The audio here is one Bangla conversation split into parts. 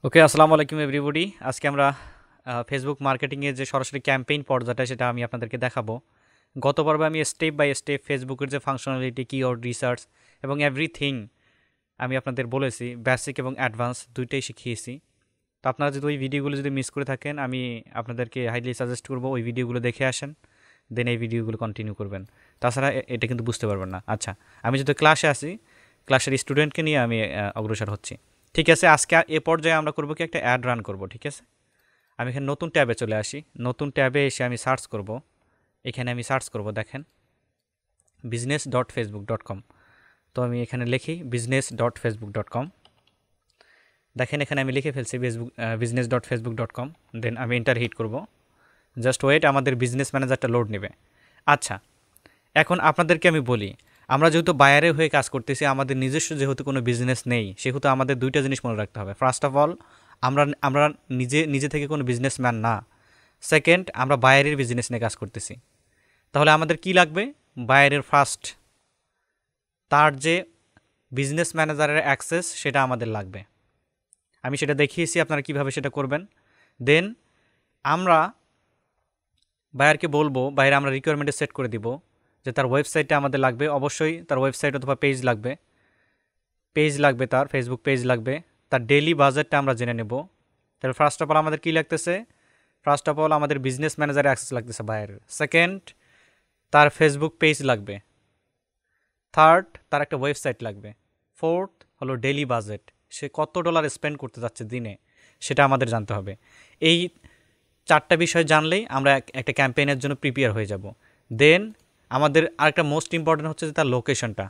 ওকে, আসসালামু আলাইকুম এভরিবডি। আজকে আমরা ফেসবুক মার্কেটিংয়ের যে সরাসরি ক্যাম্পেইন পর্যায়টা সেটা আমি আপনাদেরকে দেখাবো। গত পর্বে আমি স্টেপ বাই স্টেপ ফেসবুকের যে ফাংশনালিটি, কিওয়ার্ড রিসার্চ এবং এভরিথিং আমি আপনাদের বলেছি, বেসিক এবং অ্যাডভান্স দুইটাই শিখিয়েছি। তো আপনারা যদি ওই ভিডিওগুলো যদি মিস করে থাকেন, আমি আপনাদেরকে হাইলি সাজেস্ট করবো ওই ভিডিওগুলো দেখে আসেন, দেন এই ভিডিওগুলো কন্টিনিউ করবেন। তাছাড়া এটা কিন্তু বুঝতে পারবেন না। আচ্ছা, আমি যদি ক্লাসে আসি, ক্লাসের স্টুডেন্টকে নিয়ে আমি অগ্রসর হচ্ছি। ঠিক আছে, আজকে এ পর্যায়ে আমরা করবো কি, একটা অ্যাড রান করব। ঠিক আছে, আমি এখানে নতুন ট্যাবে চলে আসি। নতুন ট্যাবে এসে আমি সার্চ করব। এখানে আমি সার্চ করব, দেখেন business.facebook.com। তো আমি এখানে লিখি business.facebook.com। দেখেন এখানে আমি লিখে ফেলছি business.facebook.com। দেন আমি এন্টার হিট করব। জাস্ট ওয়েট, আমাদের বিজনেস ম্যানেজারটা লোড নেবে। আচ্ছা, এখন আপনাদেরকে আমি বলি, আমরা যেহেতু বায়ারের হয়ে কাজ করতেছি, আমাদের নিজস্ব যেহেতু কোনো বিজনেস নেই, সেহেতু আমাদের দুইটা জিনিস মনে রাখতে হবে। ফার্স্ট অফ অল, আমরা আমরা নিজে থেকে কোনো বিজনেসম্যান না। সেকেন্ড, আমরা বায়ারের বিজনেস নিয়ে কাজ করতেছি। তাহলে আমাদের কি লাগবে? বায়ারের ফার্স্ট, তার যে বিজনেস ম্যানেজারের অ্যাক্সেস সেটা আমাদের লাগবে। আমি সেটা দেখিয়েছি আপনারা কিভাবে সেটা করবেন। দেন আমরা বায়ারকে বলবো, বায়ারে আমরা রিকোয়ারমেন্টে সেট করে দিব যে তার ওয়েবসাইটটা আমাদের লাগবে। অবশ্যই তার ওয়েবসাইট অথবা পেজ লাগবে, তার ফেসবুক পেজ লাগবে। তার ডেইলি বাজেটটা আমরা জেনে নেব। তাহলে ফার্স্ট অফ অল আমাদের কী লাগতেছে? ফার্স্ট অফ অল আমাদের বিজনেস ম্যানেজারে অ্যাক্সেস লাগতেছে বায়ারের। সেকেন্ড, তার ফেসবুক পেজ লাগবে। থার্ড, তার একটা ওয়েবসাইট লাগবে। ফোর্থ হলো ডেইলি বাজেট, সে কত ডলার স্পেন্ড করতে যাচ্ছে দিনে, সেটা আমাদের জানতে হবে। এই চারটা বিষয় জানলেই আমরা একটা ক্যাম্পেইনের জন্য প্রিপেয়ার হয়ে যাব। দেন আমাদের আরেকটা মোস্ট ইম্পর্টেন্ট হচ্ছে যে তার লোকেশনটা,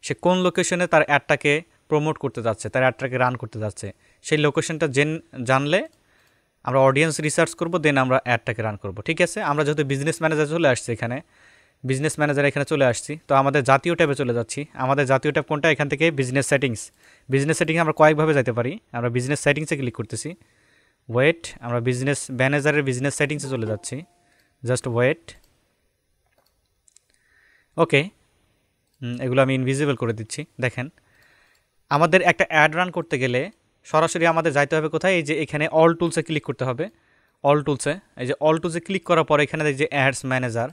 সে কোন লোকেশনে তার অ্যাডটাকে প্রমোট করতে যাচ্ছে, তার অ্যাডটাকে রান করতে যাচ্ছে, সেই লোকেশনটা জানলে আমরা অডিয়েন্স রিসার্চ করব, দেন আমরা অ্যাডটাকে রান করব। ঠিক আছে, আমরা যেহেতু বিজনেস ম্যানেজার চলে আসছি, এখানে বিজনেস ম্যানেজার এখানে চলে আসছি, তো আমাদের জাতীয় ট্যাবে চলে যাচ্ছি। আমাদের জাতীয় ট্যাব কোনটা? এখান থেকে বিজনেস সেটিংস। বিজনেস সেটিংয়ে আমরা কয়েকভাবে যেতে পারি। আমরা বিজনেস সেটিংসে ক্লিক করতেছি। ওয়েট, আমরা বিজনেস ম্যানেজারের বিজনেস সেটিংসে চলে যাচ্ছি। Just wait. ওকে, এগুলো আমি ইনভিজিবল করে দিচ্ছি। দেখেন, আমাদের একটা অ্যাড রান করতে গেলে সরাসরি আমাদের যাইতে হবে কোথায়? এই যে এখানে অল টুলসে ক্লিক করতে হবে। অল টুলসে, এই যে অল টুলসে ক্লিক করার পর এখানে যে অ্যাডস ম্যানেজার,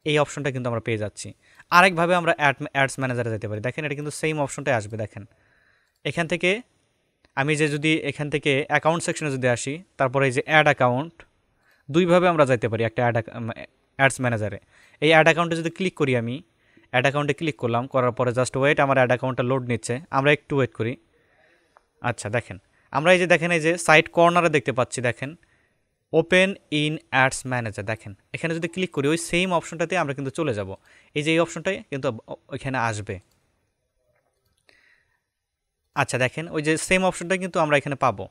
এই অপশনটা কিন্তু আমরা পেয়ে যাচ্ছি। আরেকভাবে আমরা অ্যাডস ম্যানেজারে যেতে পারি। দেখেন, এটা কিন্তু সেম অপশনটাই আসবে। দেখেন এখান থেকে আমি যদি এখান থেকে অ্যাকাউন্ট সেকশনে যদি আসি, তারপরে এই যে অ্যাড অ্যাকাউন্ট, দুইভাবে আমরা যাইতে পারি একটা অ্যাডস ম্যানেজারে। এই অ্যাড অ্যাকাউন্টে যদি ক্লিক করি, আমি অ্যাড অ্যাকাউন্টে ক্লিক করলাম, করার পরে জাস্ট ওয়েট, আমার অ্যাড অ্যাকাউন্টটা লোড নিচ্ছে, আমরা একটু ওয়েট করি। আচ্ছা দেখেন, আমরা এই যে সাইড কর্নারে দেখতে পাচ্ছি, দেখেন ওপেন ইন অ্যাডস ম্যানেজার। দেখেন এখানে যদি ক্লিক করি, ওই সেম অপশনটাতে আমরা কিন্তু চলে যাব। এই যে এই অপশনটাই কিন্তু ওইখানে আসবে। আচ্ছা দেখেন, ওই যে সেম অপশনটা কিন্তু আমরা এখানে পাবো।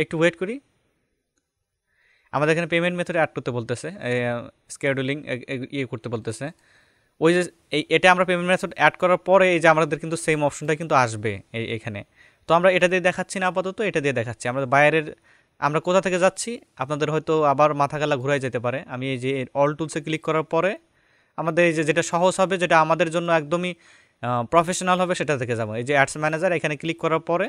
একটু ওয়েট করি। আমাদের এখানে পেমেন্ট মেথড অ্যাড করতে বলতেছে, স্কেডিউলিং ইয়ে করতে বলতেছে। ওই যে এটা আমরা পেমেন্ট মেথড অ্যাড করার পরে এই যে আমাদের কিন্তু সেম অপশনটা কিন্তু আসবে এখানে। তো আমরা এটা দিয়ে দেখাচ্ছি না আপাতত, এটা দিয়ে দেখাচ্ছি। আমরা বাইরের, আমরা কোথা থেকে যাচ্ছি আপনাদের হয়তো আবার মাথা গালা ঘুরাই যেতে পারে। আমি এই যে অল টুলসে ক্লিক করার পরে আমাদের এই যে যেটা সহজ হবে, যেটা আমাদের জন্য একদমই প্রফেশনাল হবে, সেটা থেকে যাবো। এই যে অ্যাডস ম্যানেজার, এখানে ক্লিক করার পরে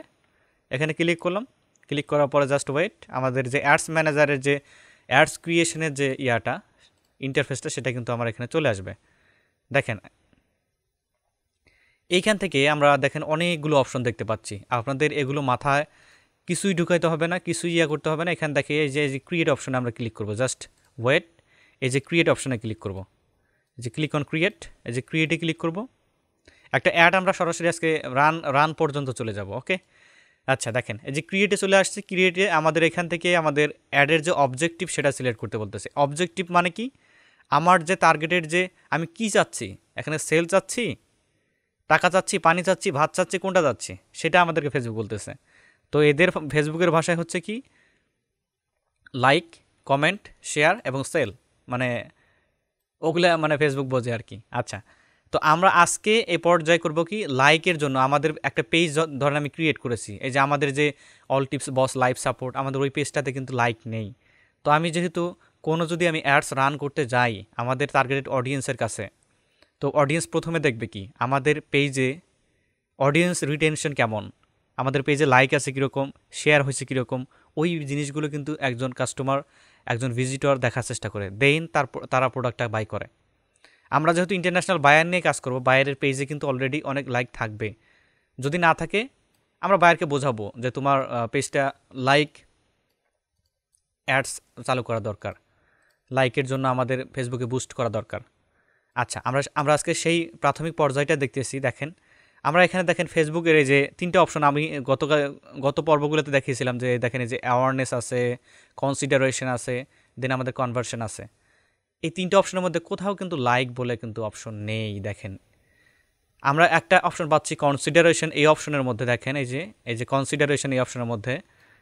এখানে ক্লিক করলাম। ক্লিক করার পরে জাস্ট ওয়েট, আমাদের যে অ্যাডস ম্যানেজারের যে অ্যাডস ক্রিয়েশনের যে ইয়াটা, ইন্টারফেসটা, সেটা কিন্তু আমার এখানে চলে আসবে। দেখেন এইখান থেকে আমরা দেখেন অনেকগুলো অপশন দেখতে পাচ্ছি। আপনাদের এগুলো মাথায় কিছুই ঢুকাইতে হবে না, কিছুই ইয়া করতে হবে না। এখান থেকে এই যে ক্রিয়েট অপশনে আমরা ক্লিক করব। জাস্ট ওয়েট, এই যে ক্রিয়েট অপশনে ক্লিক করব। এই যে ক্লিক অন ক্রিয়েট, এই যে ক্রিয়েটে ক্লিক করব। একটা অ্যাড আমরা সরাসরি আজকে রান পর্যন্ত চলে যাব। ওকে, আচ্ছা দেখেন, এই যে ক্রিয়েটে চলে আসছে। ক্রিয়েটে আমাদের এখান থেকে আমাদের অ্যাডের যে অবজেক্টিভ সেটা সিলেক্ট করতে বলতেছে। অবজেক্টিভ মানে কি? আমার যে টার্গেটের যে আমি কি চাচ্ছি, এখানে সেল চাচ্ছি, টাকা চাচ্ছি, পানি চাচ্ছি, ভাত চাচ্ছি, কোনটা চাচ্ছি, সেটা আমাদেরকে ফেসবুক বলতেছে। তো এদের ফেসবুকের ভাষায় হচ্ছে কি, লাইক, কমেন্ট, শেয়ার এবং সেল, মানে ওগুলা মানে ফেসবুক বোঝে আর কি। আচ্ছা, তো আমরা আজকে এই পর্যায়ে করব কি, লাইকের জন্য আমাদের একটা পেজ ধরেন আমি ক্রিয়েট করেছি। এই যে আমাদের যে অল টিপস বস লাইভ সাপোর্ট, আমাদের ওই পেজটাতে কিন্তু লাইক নেই। তো আমি যেহেতু যদি আমি অ্যাডস রান করতে যাই আমাদের টার্গেটেড অডিয়েন্সের কাছে, তো অডিয়েন্স প্রথমে দেখবে কি, আমাদের পেজে অডিয়েন্স রিটেনশন কেমন, আমাদের পেজে লাইক আছে কীরকম, শেয়ার হয়েছে কীরকম, ওই জিনিসগুলো কিন্তু একজন কাস্টমার, একজন ভিজিটর দেখার চেষ্টা করে, দেন তারা প্রোডাক্টটা বাই করে। আমরা যেহেতু ইন্টারন্যাশনাল বায়ার নিয়ে কাজ করব, বায়ারের পেজে কিন্তু অলরেডি অনেক লাইক থাকবে। যদি না থাকে আমরা বায়ারকে বোঝাবো যে তোমার পেজটা লাইক অ্যাডস চালু করা দরকার, লাইকের জন্য আমাদের ফেসবুকে বুস্ট করা দরকার। আচ্ছা, আমরা আজকে সেই প্রাথমিক পর্যায়টা দেখতেছি। দেখেন আমরা এখানে দেখেন ফেসবুকের এই যে 3টে অপশন আমি গত পর্বগুলোতে দেখিয়েছিলাম, যে দেখেন এই যে অ্যাওয়ারনেস আছে, কনসিডারেশন আছে, দেন আমাদের কনভার্সন আছে। এই 3টে অপশনের মধ্যে কোথাও কিন্তু লাইক বলে কিন্তু অপশন নেই। দেখেন আমরা একটা অপশন পাচ্ছি কনসিডারেশন, এই অপশনের মধ্যে দেখেন এই যে কনসিডারেশন, এই অপশনের মধ্যে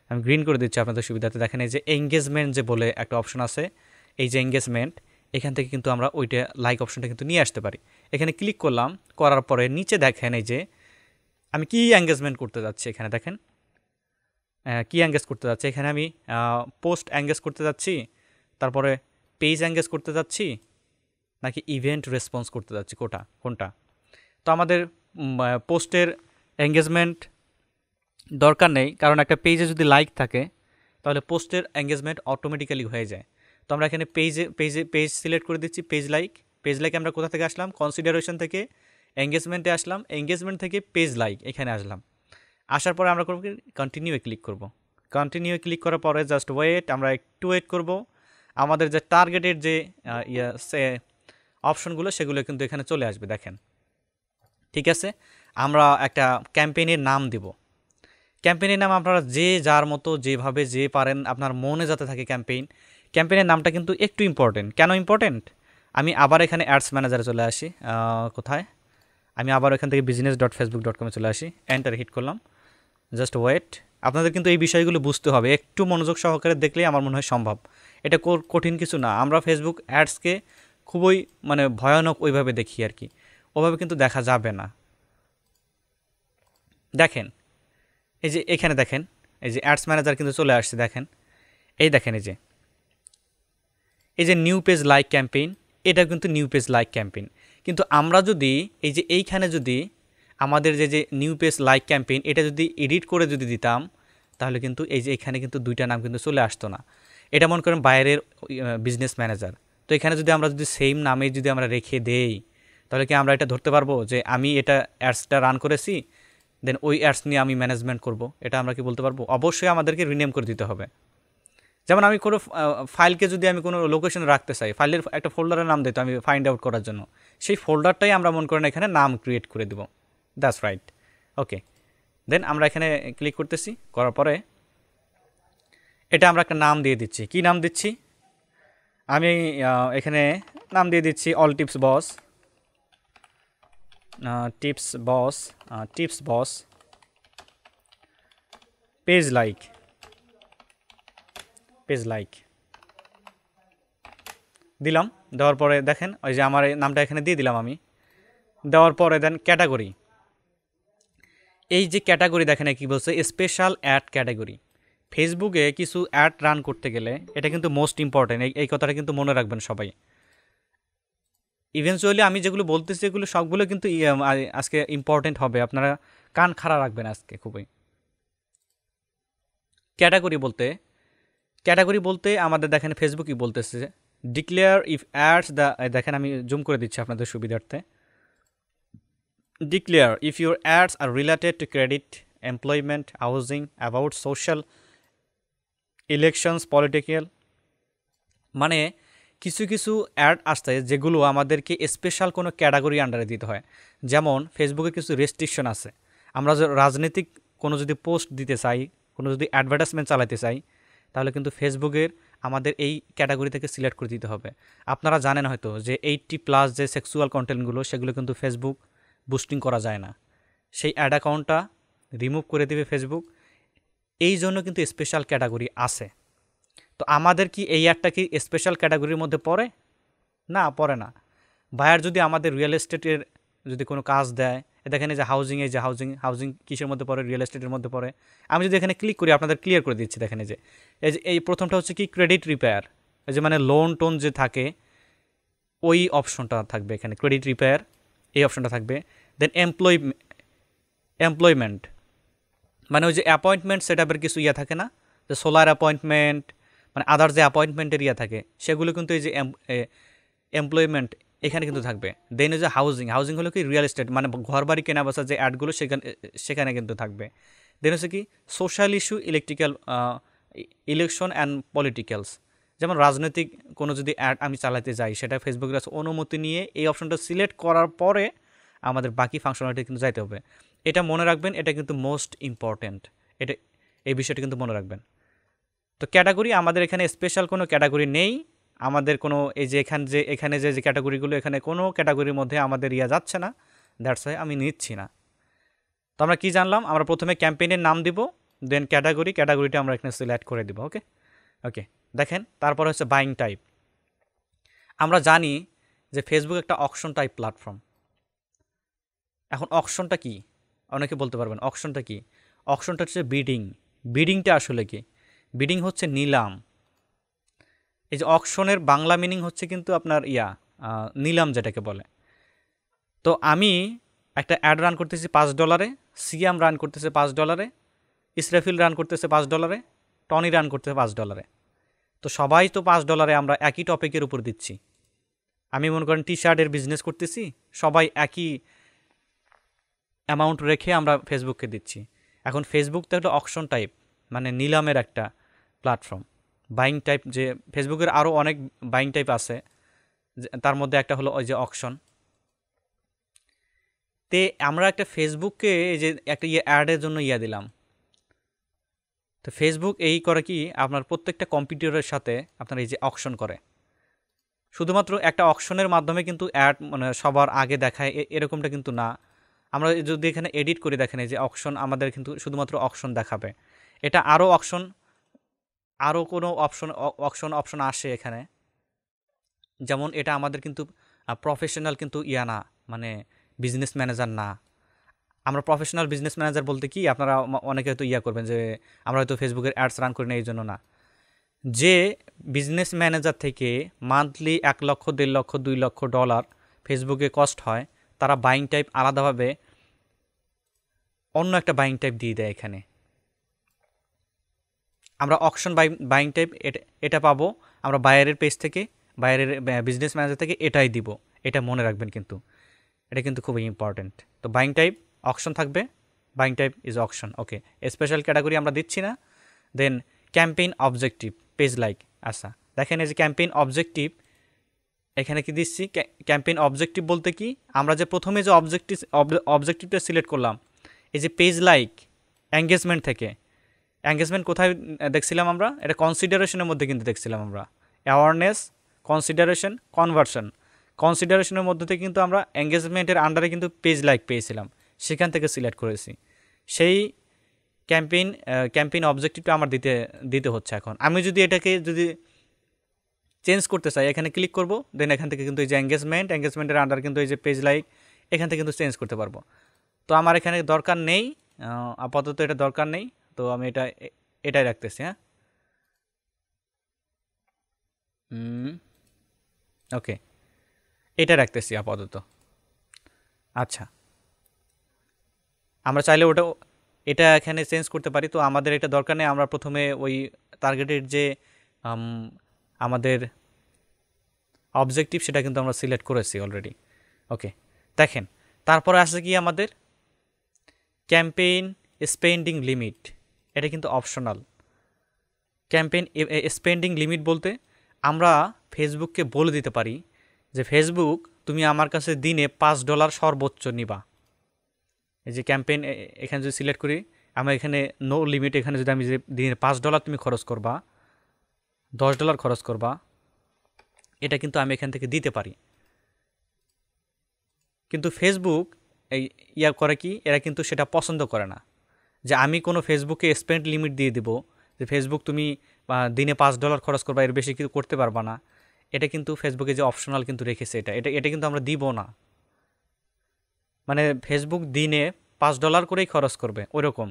আমি গ্রিন করে দিচ্ছি আপনাদের সুবিধাতে। দেখেন এই যে এঙ্গেজমেন্ট যে বলে একটা অপশন আছে, এই যে এঙ্গেজমেন্ট, এখান থেকে কিন্তু আমরা ওইটা লাইক অপশনটা কিন্তু নিয়ে আসতে পারি। এখানে ক্লিক করলাম, করার পরে নিচে দেখেন এই যে আমি কি এঙ্গেজমেন্ট করতে যাচ্ছি। এখানে দেখেন কি এঙ্গেজ করতে যাচ্ছি। এখানে আমি পোস্ট এঙ্গেজ করতে যাচ্ছি, তারপরে পেজ এঙ্গেজ করতে যাচ্ছি, নাকি ইভেন্ট রেসপন্স করতে যাচ্ছি, কোনটা। তো আমাদের পোস্টের এঙ্গেজমেন্ট দরকার নেই, কারণ একটা পেজে যদি লাইক থাকে তাহলে পোস্টের এঙ্গেজমেন্ট অটোমেটিক্যালি হয়ে যায়। তো আমরা এখানে পেজ সিলেক্ট করে দিচ্ছি, পেজ লাইক আমরা কোথা থেকে আসলাম, কনসিডারেশন থেকে এঙ্গেজমেন্টে আসলাম, এঙ্গেজমেন্ট থেকে পেজ লাইক এখানে আসলাম। আসার পরে আমরা করবো কি, কন্টিনিউয়ে ক্লিক করব। কন্টিনিউয়ে ক্লিক করার পরে জাস্ট ওয়েট, আমরা একটু ওয়েট করব। আমাদের যে টার্গেটের যে অপশনগুলো সেগুলো কিন্তু এখানে চলে আসবে। দেখেন ঠিক আছে, আমরা একটা ক্যাম্পেইনের নাম দিব। ক্যাম্পেইনের নাম আপনারা যে যার মতো যেভাবে যে পারেন আপনার মনে যাতে থাকে ক্যাম্পেইনের নামটা কিন্তু একটু ইম্পর্টেন্ট। কেন ইম্পর্টেন্ট, আমি আবার এখানে অ্যাডস ম্যানেজারে চলে আসি। কোথায়, আমি আবার এখান থেকে business.facebook.com-এ চলে আসি, এন্টার হিট করলাম। জাস্ট ওয়েট, আপনাদের কিন্তু এই বিষয়গুলো বুঝতে হবে, একটু মনোযোগ সহকারে দেখলেই আমার মনে হয় সম্ভব। এটা কঠিন কিছু না। আমরা ফেসবুক অ্যাডসকে খুবই মানে ভয়ানক ওইভাবে দেখি আর কি, ওভাবে কিন্তু দেখা যাবে না। দেখেন এই যে এখানে দেখেন এই যে অ্যাডস ম্যানেজার কিন্তু চলে আসছে। দেখেন দেখেন এই যে নিউ পেজ লাইক ক্যাম্পেইন, এটা কিন্তু নিউ পেজ লাইক ক্যাম্পেইন। কিন্তু আমরা যদি এই যে এইখানে যদি আমাদের যে নিউ পেজ লাইক ক্যাম্পেইন এটা যদি এডিট করে যদি দিতাম, তাহলে কিন্তু এই যে এখানে কিন্তু দুইটা নাম কিন্তু চলে আসতো না। এটা মনে করেন বাইরের বিজনেস ম্যানেজার। তো এখানে যদি আমরা সেম নামে যদি আমরা রেখে দেই, তাহলে কি আমরা এটা ধরতে পারবো যে আমি এটা অ্যাডসটা রান করেছি, দেন ওই অ্যাডস নিয়ে আমি ম্যানেজমেন্ট করব? এটা আমরা কি বলতে পারবো? অবশ্যই আমাদেরকে রিনেম করে দিতে হবে। যেমন আমি কোনো ফাইলকে যদি আমি কোনো লোকেশনে রাখতে চাই, ফাইলের একটা ফোল্ডারের নাম দিতে আমি ফাইন্ড আউট করার জন্য, সেই ফোল্ডারটাই আমরা মনে করেন এখানে নাম ক্রিয়েট করে দেব। দ্যাটস রাইট, ওকে। দেন আমরা এখানে ক্লিক করতেছি, করার পরে এটা আমরা একটা নাম দিয়ে দিচ্ছি। কি নাম দিচ্ছি? আমি এখানে নাম দিয়ে দিচ্ছি অল টিপস বস, টিপস বস পেজ লাইক দিলাম। দেওয়ার পরে দেখেন ওই যে আমার এই নামটা এখানে দিয়ে দিলাম আমি। দেওয়ার পরে দেন ক্যাটাগরি, এই যে ক্যাটাগরি দেখেন কি বলছে, স্পেশাল অ্যাড ক্যাটাগরি। ফেসবুকে কিছু অ্যাড রান করতে গেলে এটা কিন্তু মোস্ট ইম্পর্টেন্ট, এই কথাটা কিন্তু মনে রাখবেন সবাই। ইভেনচুয়ালি আমি যেগুলো বলতেছি এগুলো সবগুলো কিন্তু আজকে ইম্পর্টেন্ট হবে, আপনারা কান খাড়া রাখবেন আজকে খুবই। ক্যাটাগরি বলতে আমাদের দেখেন ফেসবুকই বলতেছে ডিক্লেয়ার ইফ অ্যাডস দ্য, দেখেন আমি জুম করে দিচ্ছি আপনাদের সুবিধার্থে। Declare if your ads are related to credit, employment, housing, about social, elections, political. মানে কিছু অ্যাড আসছে যেগুলো আমাদেরকে স্পেশাল কোনো ক্যাটাগরি আন্ডারে দিতে হয়। যেমন ফেসবুকে কিছু রেস্ট্রিকশন আছে, আমরা রাজনৈতিক কোনো যদি পোস্ট দিতে চাই, কোনো যদি অ্যাডভার্টাইজমেন্ট চালাতে চাই, তাহলে কিন্তু ফেসবুকের আমাদের এই ক্যাটাগরি থেকে সিলেক্ট করে দিতে হবে। আপনারা জানেন হয়তো যে 80+ যে সেক্সুয়াল কন্টেন্টগুলো সেগুলো কিন্তু ফেসবুক বুস্টিং করা যায় না, সেই অ্যাড অ্যাকাউন্টটা রিমুভ করে দেবে ফেসবুক। এই জন্য কিন্তু স্পেশাল ক্যাটাগরি আছে। তো আমাদের কি এই অ্যাডটা কি স্পেশাল ক্যাটাগরির মধ্যে পড়ে? না, পড়ে না। বায়ার যদি আমাদের রিয়েল এস্টেটের যদি কোনো কাজ দেয়, দেখেন এই যে হাউজিং, এই যে হাউজিং কিসের মধ্যে পড়ে? রিয়েল এস্টেটের মধ্যে পড়ে। আমি যদি এখানে ক্লিক করি আপনাদের ক্লিয়ার করে দিচ্ছি। দেখেন এই প্রথমটা হচ্ছে কি ক্রেডিট রিপেয়ার, এই যে মানে লোন টোন যে থাকে ওই অপশনটা থাকবে এখানে, ক্রেডিট রিপেয়ার এই অপশনটা থাকবে। দেন এমপ্লয়মেন্ট মানে ওই যে অ্যাপয়েন্টমেন্ট সেট আপের কিছু ইয়ে থাকে না, যে সোলার অ্যাপয়েন্টমেন্ট, মানে আদার যে অ্যাপয়েন্টমেন্টের ইয়ে থাকে, সেগুলো কিন্তু এই যে এমপ্লয়মেন্ট এখানে কিন্তু থাকবে। দেন ওই যে হাউজিং, হাউজিং হলো কি রিয়েল এস্টেট, মানে ঘর বাড়ি কেনা বেচার যে অ্যাডগুলো সেখানে সেখানে কিন্তু থাকবে। দেন হচ্ছে কি সোশ্যাল ইস্যু, ইলেকশন অ্যান্ড পলিটিক্যালস, যেমন রাজনৈতিক কোনো যদি অ্যাড আমি চালাতে যাই, সেটা ফেসবুকের কাছে অনুমতি নিয়ে এই অপশনটা সিলেক্ট করার পরে আমাদের বাকি ফাংশনালিটি কিন্তু যাইতে হবে। এটা মনে রাখবেন, এটা কিন্তু মোস্ট ইম্পর্ট্যান্ট, এটা এই বিষয়টা কিন্তু মনে রাখবেন। তো ক্যাটাগরি আমাদের এখানে স্পেশাল কোনো ক্যাটাগরি নেই, আমাদের কোনো এই যে এখানে যে ক্যাটাগরিগুলো, এখানে কোনো ক্যাটাগরির মধ্যে আমাদের ইয়া যাচ্ছে না, দ্যাটস ওয়াই আমি নিচ্ছি না। তো আমরা কী জানলাম, আমরা প্রথমে ক্যাম্পেইনের নাম দিব, দেন ক্যাটাগরিটা আমরা এখানে সিলেক্ট করে দিব। ওকে ওকে দেখেন, তারপর হচ্ছে বাইং টাইপ। আমরা জানি যে ফেসবুক একটা অকশন টাইপ প্ল্যাটফর্ম। এখন অকশনটা কি, অনেকে বলতে পারবেন অকশনটা কি। অকশনটা হচ্ছে বিডিংটা আসলে কি, বিডিং হচ্ছে নিলাম। এই যে অকশনের বাংলা মিনিং হচ্ছে কিন্তু আপনার নিলাম যেটাকে বলে। তো আমি একটা অ্যাড রান করতেছি $5, সিয়াম রান করতেছে $5, ইসরাফিল রান করতেছে $5, টনি রান করতেছে $5। তো সবাই তো $5 আমরা একই টপিকের উপর দিচ্ছি। আমি মনে করেন টি শার্টের বিজনেস করতেছি, সবাই একই অ্যামাউন্ট রেখে আমরা ফেসবুককে দিচ্ছি। এখন ফেসবুক তো একটা অকশন টাইপ, মানে নিলামের একটা প্ল্যাটফর্ম। বাইং টাইপ, যে ফেসবুকের আরও অনেক বাইং টাইপ আছে, তার মধ্যে একটা হলো ওই যে অকশন। তে আমরা একটা ফেসবুককে এই যে একটা অ্যাডের জন্য দিলাম। তো ফেসবুক এই করে কি, আপনার প্রত্যেকটা কম্পিউটারের সাথে আপনার এই যে অকশন করে, শুধুমাত্র একটা অকশনের মাধ্যমে কিন্তু অ্যাড মানে সবার আগে দেখায় এরকমটা কিন্তু না। আমরা যদি এখানে এডিট করে দেখেন, এই যে অকশন আমাদের কিন্তু শুধুমাত্র অকশন দেখাবে। এটা আরও কোনো অপশন আসে এখানে, যেমন এটা আমাদের কিন্তু প্রফেশনাল কিন্তু না, মানে বিজনেস ম্যানেজার না। আমরা প্রফেশনাল বিজনেস ম্যানেজার বলতে কি, আপনারা অনেকে হয়তো করবেন যে আমরা হয়তো ফেসবুকের অ্যাডস রান করি না, এই জন্য না। যে বিজনেস ম্যানেজার থেকে মান্থলি $1 লক্ষ, $1.5 লক্ষ, $2 লক্ষ ফেসবুকে কস্ট হয়, তারা বাইং টাইপ আলাদাভাবে অন্য একটা বাইং টাইপ দিয়ে দেয় এখানে। আমরা অকশন বাইং টাইপ এটা পাবো আমরা বাইরের পেজ থেকে, বাইরের বিজনেস ম্যানেজার থেকে এটাই দিব। এটা মনে রাখবেন, কিন্তু এটা কিন্তু খুবই ইম্পর্ট্যান্ট। তো বাইং টাইপ অকশন থাকবে, buying type is auction. Okay, special category আমরা দিচ্ছি না। দেন ক্যাম্পেইন অবজেক্টিভ, পেজ লাইক। আচ্ছা দেখেন, এই যে ক্যাম্পেইন অবজেক্টিভ এখানে কি দিচ্ছি, ক্যাম্পেইন অবজেক্টিভ বলতে কি, আমরা যে প্রথমে যে অবজেক্টিভটা সিলেক্ট করলাম, এই যে পেজ লাইক এঙ্গেজমেন্ট থেকে, এঙ্গেজমেন্ট কোথায় দেখছিলাম আমরা, এটা কনসিডারেশনের মধ্যে কিন্তু দেখছিলাম আমরা, অ্যাওয়ারনেস, কনসিডারেশন, কনভার্সন। কনসিডারেশনের মধ্যে থেকে কিন্তু আমরা এঙ্গেজমেন্টের আন্ডারে কিন্তু পেজ লাইক পেয়েছিলাম, সেখান থেকে সিলেক্ট করেছি। সেই ক্যাম্পেইন অবজেক্টিভটা আমার দিতে হচ্ছে। এখন আমি যদি এটাকে চেঞ্জ করতে চাই, এখানে ক্লিক করব, দেন এখান থেকে কিন্তু এই যে এঙ্গেজমেন্টের আন্ডার কিন্তু এই যে পেজ লাইক, এখান থেকে কিন্তু চেঞ্জ করতে পারবো। তো আমার এখানে দরকার নেই, আপাতত এটা দরকার নেই, তো আমি এটাই রাখতেছি। হ্যাঁ, ওকে, এটা রাখতেছি আপাতত। আচ্ছা, আমরা চাইলে এটা এখানে চেঞ্জ করতে পারি। তো আমাদের এটা দরকার নেই, আমরা প্রথমে ওই টার্গেটের যে আমাদের অবজেক্টিভ, সেটা কিন্তু আমরা সিলেক্ট করেছি অলরেডি। ওকে দেখেন, তারপরে আসছে কি আমাদের ক্যাম্পেইন স্পেন্ডিং লিমিট। এটা কিন্তু অপশনাল। ক্যাম্পেইন স্পেন্ডিং লিমিট বলতে আমরা ফেসবুককে বলে দিতে পারি যে ফেসবুক, তুমি আমার কাছে দিনে $5 সর্বোচ্চ নিবা। এই যে ক্যাম্পেইন এখানে যদি সিলেক্ট করি, আমরা এখানে নো লিমিট, এখানে যদি আমি যে দিনে $5 তুমি খরচ করবা, $10 খরচ করবা, এটা কিন্তু আমি এখান থেকে দিতে পারি। কিন্তু ফেসবুক এই করে কি, এরা কিন্তু সেটা পছন্দ করে না, যে আমি কোনো ফেসবুকে স্পেন্ড লিমিট দিয়ে দিব, যে ফেসবুক তুমি দিনে $5 খরচ করবা, এর বেশি কিছু করতে পারবা না। এটা কিন্তু ফেসবুকে যে অপশনাল কিন্তু রেখেছে, এটা কিন্তু আমরা দিব না। মানে ফেসবুক দিনে $5 করেই খরচ করবে, ওইরকম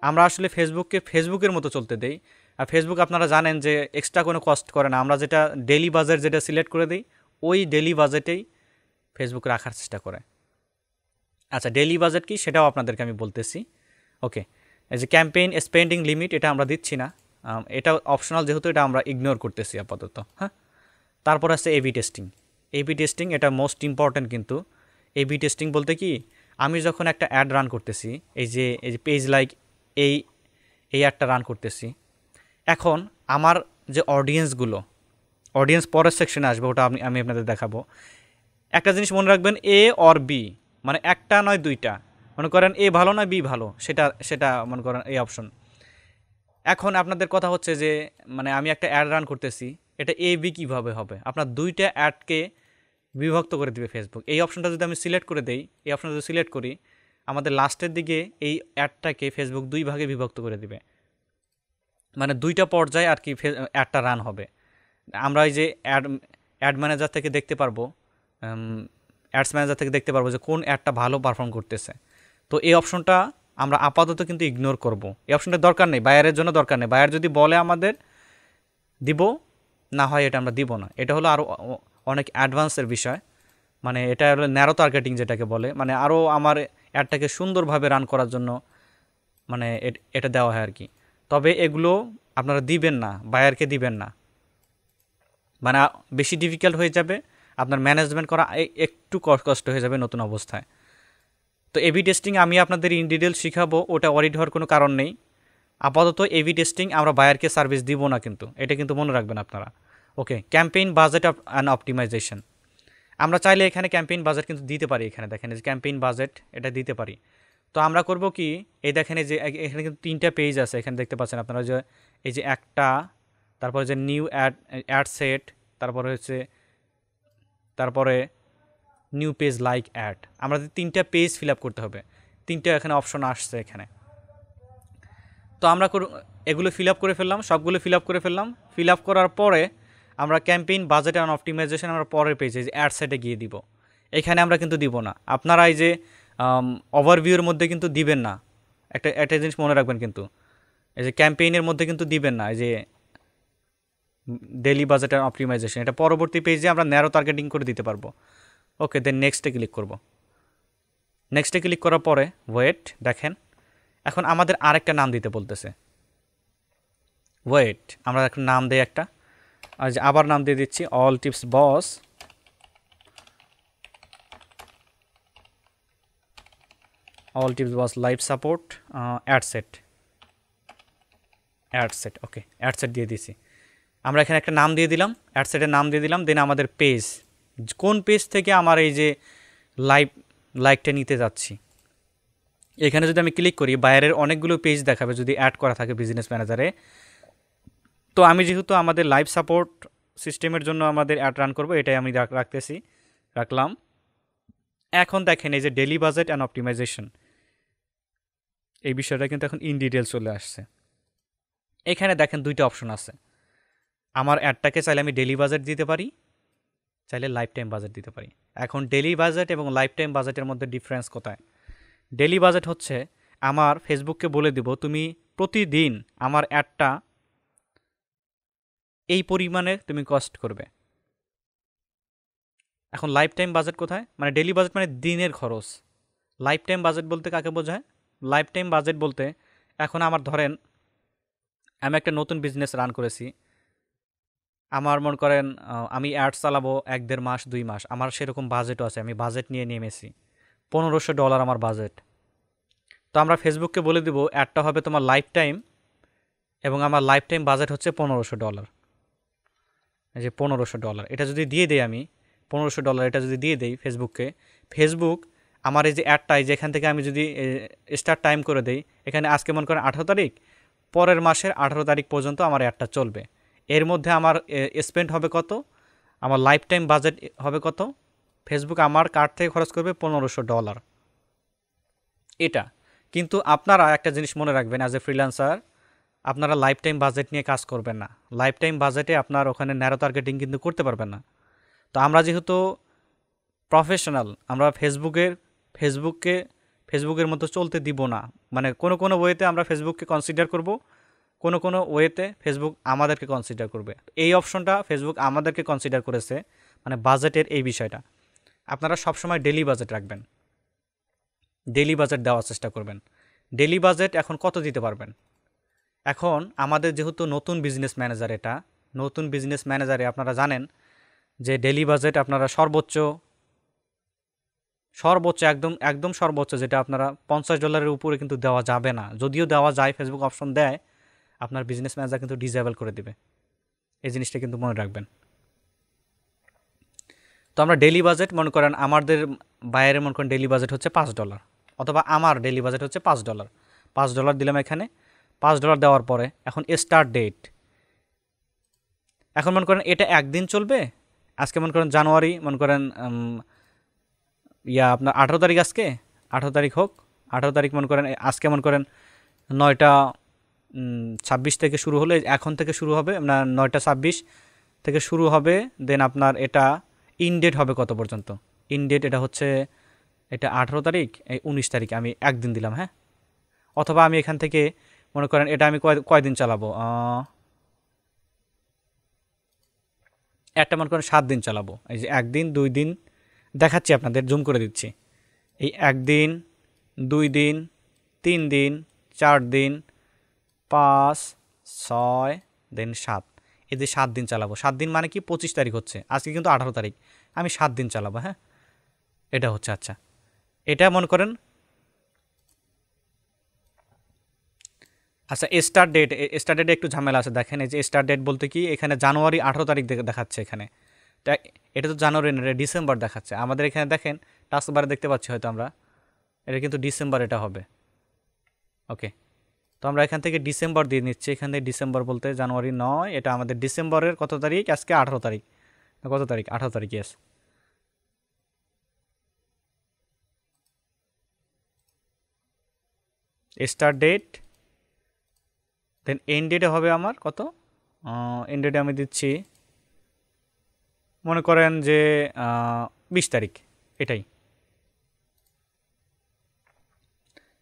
আমরা আসলে ফেসবুকের মতো চলতে দেই। আর ফেসবুক আপনারা জানেন যে এক্সট্রা কোনো কস্ট করে না। আমরা যেটা ডেইলি বাজেট যেটা সিলেক্ট করে দিই, ওই ডেইলি বাজেটেই ফেসবুক রাখার চেষ্টা করে। আচ্ছা, ডেইলি বাজেট কি সেটাও আপনাদেরকে আমি বলতেছি। ওকে এই যে ক্যাম্পেইন স্পেন্ডিং লিমিট এটা আমরা দিচ্ছি না, এটা অপশনাল, যেহেতু এটা আমরা ইগনোর করতেছি আপাতত। হ্যাঁ, তারপর আছে এবি টেস্টিং। এবি টেস্টিং এটা মোস্ট ইম্পর্ট্যান্ট। কিন্তু এবি টেস্টিং বলতে কি, আমি যখন একটা অ্যাড রান করতেছি, এই যে পেজ লাইক এই অ্যাডটা রান করতেছি, এখন আমার যে অডিয়েন্স পরের সেকশনে আসবে, ওটা আমি আপনাদের দেখাবো। একটা জিনিস মনে রাখবেন, এ অর বি, মানে একটা নয় দুইটা, মনে করেন এ ভালো না বি ভালো, সেটা মনে করেন এই অপশন। এখন আপনাদের কথা হচ্ছে যে মানে আমি একটা অ্যাড রান করতেছি, এটা এ বি কীভাবে হবে? আপনার দুইটা অ্যাডকে বিভক্ত করে দিবে ফেসবুক। এই অপশনটা যদি আমি সিলেক্ট করে দেই, এই অপশনটা যদি সিলেক্ট করি, আমাদের লাস্টের দিকে এই অ্যাডটাকে ফেসবুক দুই ভাগে বিভক্ত করে দিবে, মানে দুইটা পর্যায়ে আর কি অ্যাডটা রান হবে। আমরা এই যে অ্যাড ম্যানেজার থেকে দেখতে পারবো, অ্যাডস ম্যানেজার থেকে দেখতে পারবো যে কোন অ্যাডটা ভালো পারফর্ম করতেছে। তো এই অপশনটা আমরা আপাতত কিন্তু ইগনোর করব। এই অপশনটা দরকার নেই, বায়ারের জন্য দরকার নেই। বায়ার যদি বলে আমাদের দিব, না হয় এটা আমরা দিব না। এটা হলো আরও অনেক অ্যাডভান্সের বিষয়, মানে এটা হলো ন্যারো টার্গেটিং যেটাকে বলে, মানে আরও আমার অ্যাডটাকে সুন্দরভাবে রান করার জন্য মানে এটা দেওয়া হয় আর কি। তবে এগুলো আপনারা দিবেন না, বায়ারকে দিবেন না, মানে বেশি ডিফিকাল্ট হয়ে যাবে, আপনার ম্যানেজমেন্ট করা একটু কষ্ট হয়ে যাবে নতুন অবস্থায়। তো এবি টেস্টিং আমি আপনাদের ইন ডিটেল শিখাবো, ওটা অডিট হওয়ার কোনো কারণ নেই। আপাতত এবি টেস্টিং আমরা বায়ারকে সার্ভিস দিব না, কিন্তু এটা কিন্তু মনে রাখবেন আপনারা। ওকে, ক্যাম্পেইন বাজেট অ্যান্ড অপটিমাইজেশন। আমরা চাইলে এখানে ক্যাম্পেইন বাজেট কিন্তু দিতে পারি। এখানে দেখেন যে ক্যাম্পেইন বাজেট এটা দিতে পারি। তো আমরা করব কি, এই দেখেন যে এখানে কিন্তু 3টা পেজ আছে, এখানে দেখতে পাচ্ছেন আপনারা যে এই যে একটা, তারপরে যে নিউ অ্যাড সেট, তারপরে নিউ পেজ লাইক অ্যাড। আমাদের 3টা পেজ ফিল আপ করতে হবে, 3টা এখানে অপশন আসছে এখানে। তো আমরা এগুলো ফিল আপ করে ফেললাম, সবগুলো ফিল আপ করে ফেললাম। ফিল আপ করার পরে আমরা ক্যাম্পেইন বাজেট অ্যান্ড অপটিমাইজেশন আমরা পরের পেজে যে অ্যাড সেটে গিয়ে দিব। এখানে আমরা কিন্তু দিব না, আপনারা এই যে ওভারভিউর মধ্যে কিন্তু দিবেন না। একটা জিনিস মনে রাখবেন, কিন্তু এই যে ক্যাম্পেইনের মধ্যে কিন্তু দিবেন না, এই যে ডেইলি বাজেট অ্যান্ড অপটিমাইজেশন, এটা পরবর্তী পেজে আমরা ন্যারো টার্গেটিং করে দিতে পারবো। ওকে, দেন নেক্সটে ক্লিক করব। নেক্সটে ক্লিক করার পরে ওয়েট, দেখেন এখন আমাদের আরেকটা নাম দিতে বলতেছে। ওয়েট, আমরা এখন নাম দিই একটা, আর যে আবার নাম দিয়ে দিচ্ছি অল টিপস বস, লাইভ সাপোর্ট অ্যাড সেট। ওকে, অ্যাড সেট দিয়ে দিছি। আমরা এখানে একটা নাম দিয়ে দিলাম, অ্যাড সেটের নাম দিয়ে দিলাম। দেন আমাদের পেজ, কোন পেজ থেকে আমার এই যে লাইকটা নিতে যাচ্ছি, এখানে যদি আমি ক্লিক করি, বায়ারের অনেকগুলো পেজ দেখাবে যদি অ্যাড করা থাকে বিজনেস ম্যানেজারে। তো আমি যেহেতু আমাদের লাইভ সাপোর্ট সিস্টেমের জন্য আমাদের অ্যাড রান করব, এটাই আমি রাখলাম। এখন দেখেন এই যে ডেইলি বাজেট অ্যান্ড অপটিমাইজেশন, এই বিষয়টা কিন্তু এখন ইন ডিটেল চলে আসছে। এখানে দেখেন 2টা অপশন আছে। আমার অ্যাডটাকে চাইলে আমি ডেইলি বাজেট দিতে পারি, চাইলে লাইফ টাইম বাজেট দিতে পারি। এখন ডেইলি বাজেট এবং লাইফ টাইম বাজেটের মধ্যে ডিফারেন্স কোথায়? ডেইলি বাজেট হচ্ছে আমার ফেসবুককে বলে দিব তুমি প্রতিদিন আমার অ্যাডটা এই পরিমাণে তুমি কস্ট করবে। এখন লাইফ টাইম বাজেট কোথায়? মানে ডেইলি বাজেট মানে দিনের খরচ। লাইফ টাইম বাজেট বলতে কাকে বোঝায়? লাইফ টাইম বাজেট বলতে এখন আমার ধরেন আমি একটা নতুন বিজনেস রান করেছি, আমার মনে করেন আমি অ্যাড চালাবো 1-1.5 মাস 2 মাস, আমার সেরকম বাজেটও আছে, আমি বাজেট নিয়ে নেমেছি $1500 আমার বাজেট। তো আমরা ফেসবুককে বলে দিব অ্যাডটা হবে তোমার লাইফ টাইম, এবং আমার লাইফ টাইম বাজেট হচ্ছে $1500। এই যে $1500 এটা যদি দিয়ে দেই, আমি $1500 এটা যদি দিয়ে দেই ফেসবুককে, ফেসবুক আমার এই যে অ্যাডটা, এই যে এখান থেকে আমি যদি স্টার্ট টাইম করে দেই, এখানে আজকে মনে করেন 18 তারিখ, পরের মাসের 18 তারিখ পর্যন্ত আমার অ্যাডটা চলবে। এর মধ্যে আমার স্পেন্ড হবে কত? আমার লাইফ টাইম বাজেট হবে কত? ফেসবুক আমার কার্ড থেকে খরচ করবে $1500। এটা কিন্তু আপনারা একটা জিনিস মনে রাখবেন, অ্যাজ এ ফ্রিল্যান্সার আপনারা লাইফ টাইম বাজেট নিয়ে কাজ করবেন না। লাইফ টাইম বাজেটে আপনার ওখানে ন্যারো টার্গেটিং কিন্তু করতে পারবেন না। তো আমরা যেহেতু প্রফেশনাল, আমরা ফেসবুকের মতো চলতে দিব না। মানে কোনো ওয়েতে আমরা ফেসবুককে কনসিডার করব, কোনো ওয়েতে ফেসবুক আমাদেরকে কনসিডার করবে। এই অপশনটা ফেসবুক আমাদেরকে কনসিডার করেছে, মানে বাজেটের এই বিষয়টা। আপনারা সবসময় ডেইলি বাজেট রাখবেন, ডেইলি বাজেট দেওয়ার চেষ্টা করবেন। ডেলি বাজেট এখন কত দিতে পারবেন? এখন আমাদের যেহেতু নতুন বিজনেস ম্যানেজার, এটা নতুন বিজনেস ম্যানেজারে আপনারা জানেন যে ডেলি বাজেট আপনারা সর্বোচ্চ একদম একদম সর্বোচ্চ যেটা আপনারা $50 উপরে কিন্তু দেওয়া যাবে না। যদিও দেওয়া যায়, ফেসবুক অপশন দেয়, আপনার বিজনেস ম্যানেজার কিন্তু ডিসেবল করে দেবে। এই জিনিসটা কিন্তু মনে রাখবেন। তো আমরা ডেলি বাজেট মনে করেন, আমাদের বাইরে মনে করেন ডেলি বাজেট হচ্ছে $5, অথবা আমার ডেলি বাজেট হচ্ছে $5। $5 দিলাম এখানে। $5 দেওয়ার পরে এখন স্টার্ট ডেট, এখন মনে করেন এটা একদিন চলবে। আজকে মনে করেন জানুয়ারি, মনে করেন আপনার 18 তারিখ, আজকে 18 তারিখ হোক। 18 তারিখ মনে করেন, আজকে মনে করেন 9টা 26 থেকে শুরু হলে, এখন থেকে শুরু হবে আপনার 9টা 26 থেকে শুরু হবে। দেন আপনার এটা ইনডেট হবে কত পর্যন্ত? ইনডেট এটা হচ্ছে, এটা 18 তারিখ, এই 19 তারিখ আমি একদিন দিলাম, হ্যাঁ। অথবা আমি এখান থেকে মনে করেন এটা আমি কয়দিন চালাবো, একটা মনে করেন 7 দিন চালাবো। এই যে 1 দিন 2 দিন দেখাচ্ছি, আপনাদের জুম করে দিচ্ছি। এই 1 দিন 2 দিন 3 দিন 4 দিন 5 6 দেন 7, এই যে 7 দিন চালাবো। 7 দিন মানে কি 25 তারিখ হচ্ছে, আজকে কিন্তু 18 তারিখ, আমি 7 দিন চালাবো, হ্যাঁ। এটা হচ্ছে, আচ্ছা এটা মনে করেন, আচ্ছা স্টার্ট ডেটে একটু ঝামেলা আছে। দেখেন এই যে স্টার্ট ডেট বলতে কি, এখানে জানুয়ারি 18 তারিখ দেখাচ্ছে এখানে। তা এটা তো জানুয়ারি না, এটা ডিসেম্বর দেখাচ্ছে আমাদের এখানে। দেখেন টাস্ক বারে দেখতে পাচ্ছি হয়তো আমরা, এটা কিন্তু ডিসেম্বর এটা হবে। ওকে, তো আমরা এখান থেকে ডিসেম্বর দিয়ে নিচ্ছি। এখান থেকে ডিসেম্বর বলতে জানুয়ারি নয়, এটা আমাদের ডিসেম্বরের কত তারিখ? আজকে 18 তারিখ, কত তারিখ? 18 তারিখ, yes. Start date, then end ডেটে হবে আমার কত? এন্ড ডেটে আমি দিচ্ছি মনে করেন যে 20 তারিখ, এটাই।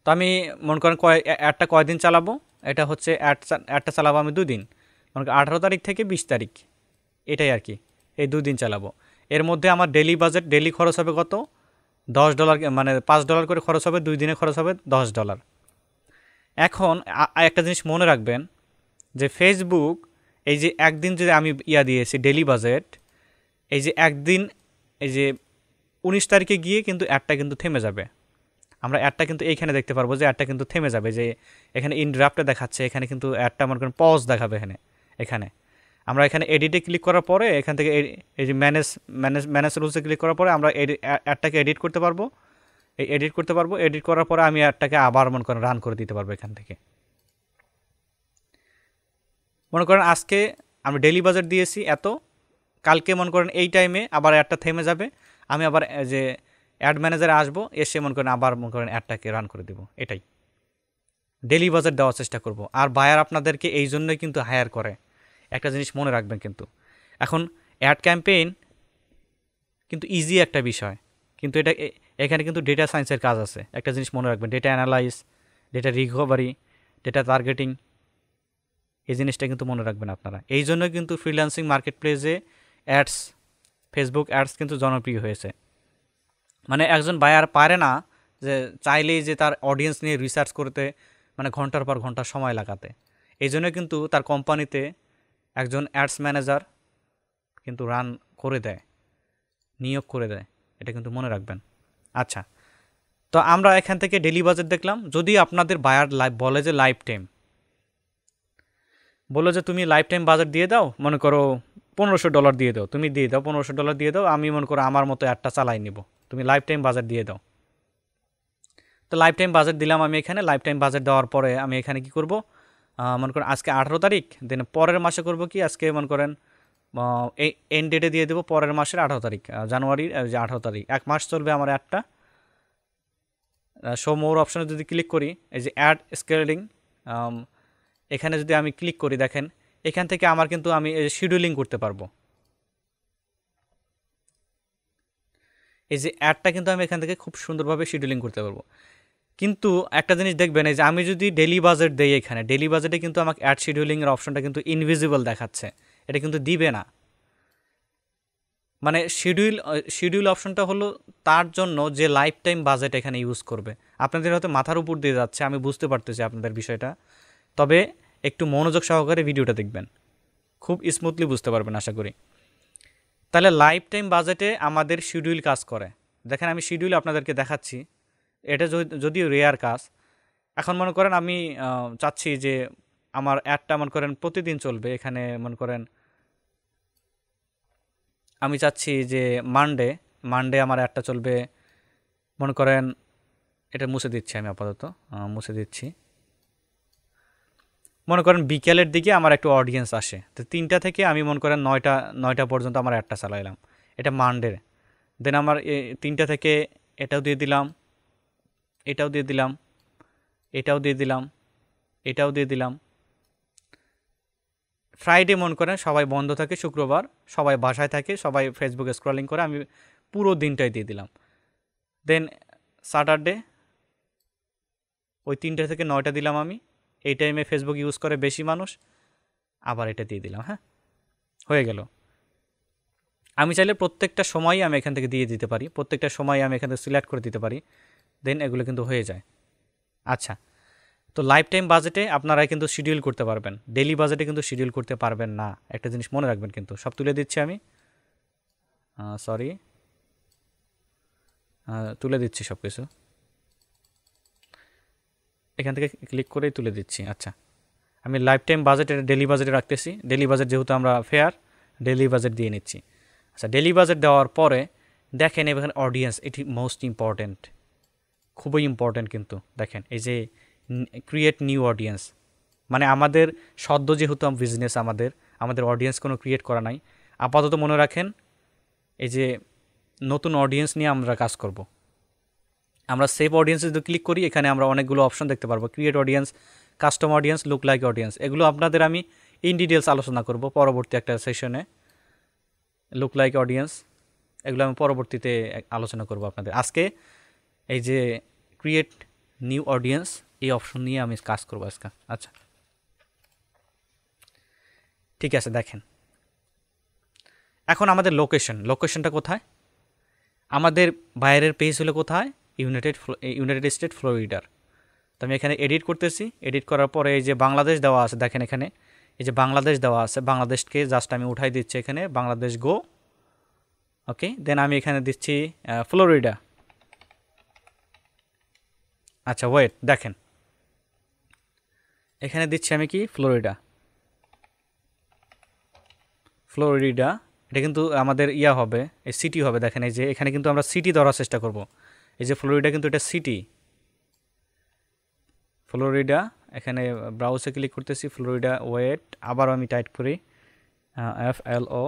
তো আমি মনে করেন অ্যাডটা কয়দিন চালাবো? এটা হচ্ছে অ্যাডটা চালাবো আমি 2 দিন, মনে করেন 18 তারিখ থেকে 20 তারিখ, এটাই আর কি। এই 2 দিন চালাবো। এর মধ্যে আমার ডেলি বাজেট, ডেলি খরচ হবে কত? $10, মানে $5 করে খরচ হবে, 2 দিনে খরচ হবে $10। এখন একটা জিনিস মনে রাখবেন যে ফেসবুক, এই যে একদিন যদি আমি দিয়েছি ডেলি বাজেট, এই যে একদিন, এই যে 19 তারিখে গিয়ে কিন্তু অ্যাডটা কিন্তু থেমে যাবে। আমরা অ্যাডটা কিন্তু এইখানে দেখতে পারবো যে অ্যাডটা কিন্তু থেমে যাবে, যে এখানে ইনড্রাফটে দেখাচ্ছে, এখানে কিন্তু অ্যাডটা মনে করেন পজ দেখাবে এখানে। আমরা এখানে এডিটে ক্লিক করার পরে এখান থেকে এই যে ম্যানেজ রুলসে ক্লিক করার পরে আমরা অ্যাডটাকে এডিট করতে পারবো। এডিট করার পরে আমি অ্যাডটাকে আবার মনে করেন রান করে দিতে পারবো এখান থেকে। মনে করেন আজকে আমি ডেলি বাজেট দিয়েছি এত, কালকে মনে করেন এই টাইমে আবার অ্যাডটা থেমে যাবে, আমি আবার যে অ্যাড ম্যানেজারে আসবো, এসে মনে করেন আবার মনে করেন অ্যাডটাকে রান করে দেবো। এটাই ডেলি বাজেট দেওয়ার চেষ্টা করব। আর বায়ার আপনাদেরকে এই জন্যই কিন্তু হায়ার করে, একটা জিনিস মনে রাখবেন কিন্তু। এখন অ্যাড ক্যাম্পেইন কিন্তু ইজি একটা বিষয়, কিন্তু এটা এখানে কিন্তু ডেটা সায়েন্সের কাজ আছে। একটা জিনিস মনে রাখবেন, data analyse, data recovery, data targeting, এই জিনিসটা কিন্তু মনে রাখবেন আপনারা। এই জন্যই কিন্তু ফ্রিল্যান্সিং মার্কেট প্লেসে অ্যাডস, ফেসবুক অ্যাডস কিন্তু জনপ্রিয় হয়েছে। মানে একজন বায়ার পারে না যে চাইলেই যে তার অডিয়েন্স নিয়ে রিসার্চ করতে, মানে ঘন্টার পর ঘন্টা সময় লাগাতে। এই জন্য কিন্তু তার কোম্পানিতে একজন অ্যাডস ম্যানেজার কিন্তু রান করে দেয়, নিয়োগ করে দেয়। এটা কিন্তু মনে রাখবেন। আচ্ছা, তো আমরা এখান থেকে ডেলি বাজেট দেখলাম। যদি আপনাদের বায়ার বলে যে লাইফ টাইম, বলো যে তুমি লাইফ টাইম বাজেট দিয়ে দাও, মনে করো $1500 দিয়ে দাও, তুমি দিয়ে দাও $1500 দিয়ে দাও, আমি মনে করো আমার মতো অ্যাডটা চালাই নিব, তুমি লাইফ টাইম বাজেট দিয়ে দাও। তো লাইফ টাইম বাজেট দিলাম আমি এখানে। লাইফ টাইম বাজেট দেওয়ার পরে আমি এখানে কি করব, মনে করেন আজকে 18 তারিখ, দেন পরের মাসে করব কি, আজকে মনে করেন এই এন্ড ডেটে দিয়ে দেবো পরের মাসের 18 তারিখ, জানুয়ারির যে 18 তারিখ। 1 মাস চলবে আমার অ্যাডটা। শো মোর অপশনে যদি ক্লিক করি, এই যে অ্যাড স্কেলিং, এখানে যদি আমি ক্লিক করি, দেখেন এখান থেকে আমার কিন্তু আমি শিডিউলিং করতে পারবো। এই যে অ্যাডটা কিন্তু আমি এখান থেকে খুব সুন্দরভাবে শিডিউলিং করতে পারবো। কিন্তু একটা জিনিস দেখবেন, এই যে আমি যদি ডেলি বাজেট দেই, এখানে ডেলি বাজেটে কিন্তু আমাকে অ্যাড শিডিউলিংয়ের অপশনটা কিন্তু ইনভিজিবল দেখাচ্ছে, এটা কিন্তু দিবে না। মানে শিডিউল অপশনটা হলো তার জন্য যে লাইফ টাইম বাজেট এখানে ইউজ করবে। আপনাদের হয়তো মাথার উপর দিয়ে যাচ্ছে, আমি বুঝতে পারতেছি আপনাদের বিষয়টা, তবে একটু মনোযোগ সহকারে ভিডিওটা দেখবেন, খুব স্মুথলি বুঝতে পারবেন আশা করি। তাহলে লাইফ টাইম বাজেটে আমাদের শিডিউল কাজ করে। দেখেন আমি শিডিউল আপনাদেরকে দেখাচ্ছি, এটা যদিও রেয়ার কাজ। এখন মনে করেন আমি চাচ্ছি যে আমার অ্যাডটা মনে করেন প্রতিদিন চলবে, এখানে মনে করেন আমি চাচ্ছি যে মানডে আমার অ্যাডটা চলবে, মনে করেন এটা মুছে দিচ্ছি আমি আপাতত, মুছে দিচ্ছি। মনে করেন বিকেলের দিকে আমার একটু অডিয়েন্স আসে, তো 3টা থেকে আমি মনে করেন 9টা পর্যন্ত আমার অ্যাডটা চালাইলাম, এটা মানডে। দেন আমার 3টা থেকে এটাও দিয়ে দিলাম, এটাও দিয়ে দিলাম, এটাও দিয়ে দিলাম, এটাও দিয়ে দিলাম। ফ্রাইডে মনে করেন সবাই বন্ধ থাকে, শুক্রবার সবাই বাসায় থাকে, সবাই ফেসবুকে স্ক্রলিং করে, আমি পুরো দিনটাই দিয়ে দিলাম। দেন স্যাটারডে ওই 3টা থেকে 9টা দিলাম আমি, এই টাইমে ফেসবুক ইউজ করে বেশি মানুষ, আবার এটা দিয়ে দিলাম। হ্যাঁ, হয়ে গেল। আমি চাইলে প্রত্যেকটা সময়ই আমি এখান থেকে দিয়ে দিতে পারি, প্রত্যেকটা সময় আমি এখান থেকে সিলেক্ট করে দিতে পারি, দেন এগুলো কিন্তু হয়ে যায়। আচ্ছা, তো লাইফ টাইম বাজেটে আপনারা কিন্তু শিডিউল করতে পারবেন, ডেইলি বাজেটে কিন্তু শিডিউল করতে পারবেন না, একটা জিনিস মনে রাখবেন। কিন্তু সব তুলে দিচ্ছি আমি, সরি, তুলে দিচ্ছি সব কিছু, এখান থেকে ক্লিক করেই তুলে দিচ্ছি। আচ্ছা, আমি লাইফ টাইম বাজেট ডেলি বাজেটে রাখতেছি, ডেলি বাজেট যেহেতু আমরা ফেয়ার, ডেলি বাজেট দিয়ে নিচ্ছি। আচ্ছা, ডেলি বাজেট দেওয়ার পরে দেখেন এখানে অডিয়েন্স, এটি মোস্ট ইম্পর্ট্যান্ট, খুবই ইম্পর্ট্যান্ট। কিন্তু দেখেন এই যে ক্রিয়েট নিউ অডিয়েন্স, মানে আমাদের সদ্য যেহেতু বিজনেস, আমাদের অডিয়েন্স কোনো ক্রিয়েট করা নাই আপাতত। মনে রাখেন এই যে নতুন অডিয়েন্স নিয়ে আমরা কাজ করব। আমরা সেভ অডিয়েন্সে যদি ক্লিক করি, এখানে আমরা অনেকগুলো অপশন দেখতে পারবো, create audience, custom audience, look like audience. এগুলো আপনাদের আমি ইন ডিটেলস আলোচনা করব পরবর্তী একটা সেশনে। লুক লাইক অডিয়েন্স এগুলো আমি পরবর্তীতে আলোচনা করব আপনাদের। আজকে এই যে ক্রিয়েট নিউ অডিয়েন্স, এই অপশন নিয়ে আমি কাজ করবো আজকে। আচ্ছা, ঠিক আছে। দেখেন এখন আমাদের লোকেশনটা কোথায়, আমাদের বাইরের পেজ হলো কোথায়, ইউনাইটেড স্টেট ফ্লোরিডার। তো আমি এখানে এডিট করতেছি, এডিট করার পরে এই যে বাংলাদেশ দেওয়া আছে, দেখেন এখানে এই যে বাংলাদেশ দেওয়া আছে, বাংলাদেশকে জাস্ট আমি উঠাই দিচ্ছি এখানে, বাংলাদেশ গো। ওকে, দেন আমি এখানে দিচ্ছি ফ্লোরিডা। আচ্ছা ওয়েট, দেখেন এখানে দিচ্ছি আমি কি ফ্লোরিডা। এটা কিন্তু আমাদের ইয়া হবে, এই সিটি হবে। দেখেন এই যে এখানে কিন্তু আমরা সিটি ধরার চেষ্টা করব। এই যে ফ্লোরিডা কিন্তু এটা সিটি, ফ্লোরিডা। এখানে ব্রাউজে ক্লিক করতেছি, ফ্লোরিডা। ওয়েট, আবার আমি টাইপ করি FLO।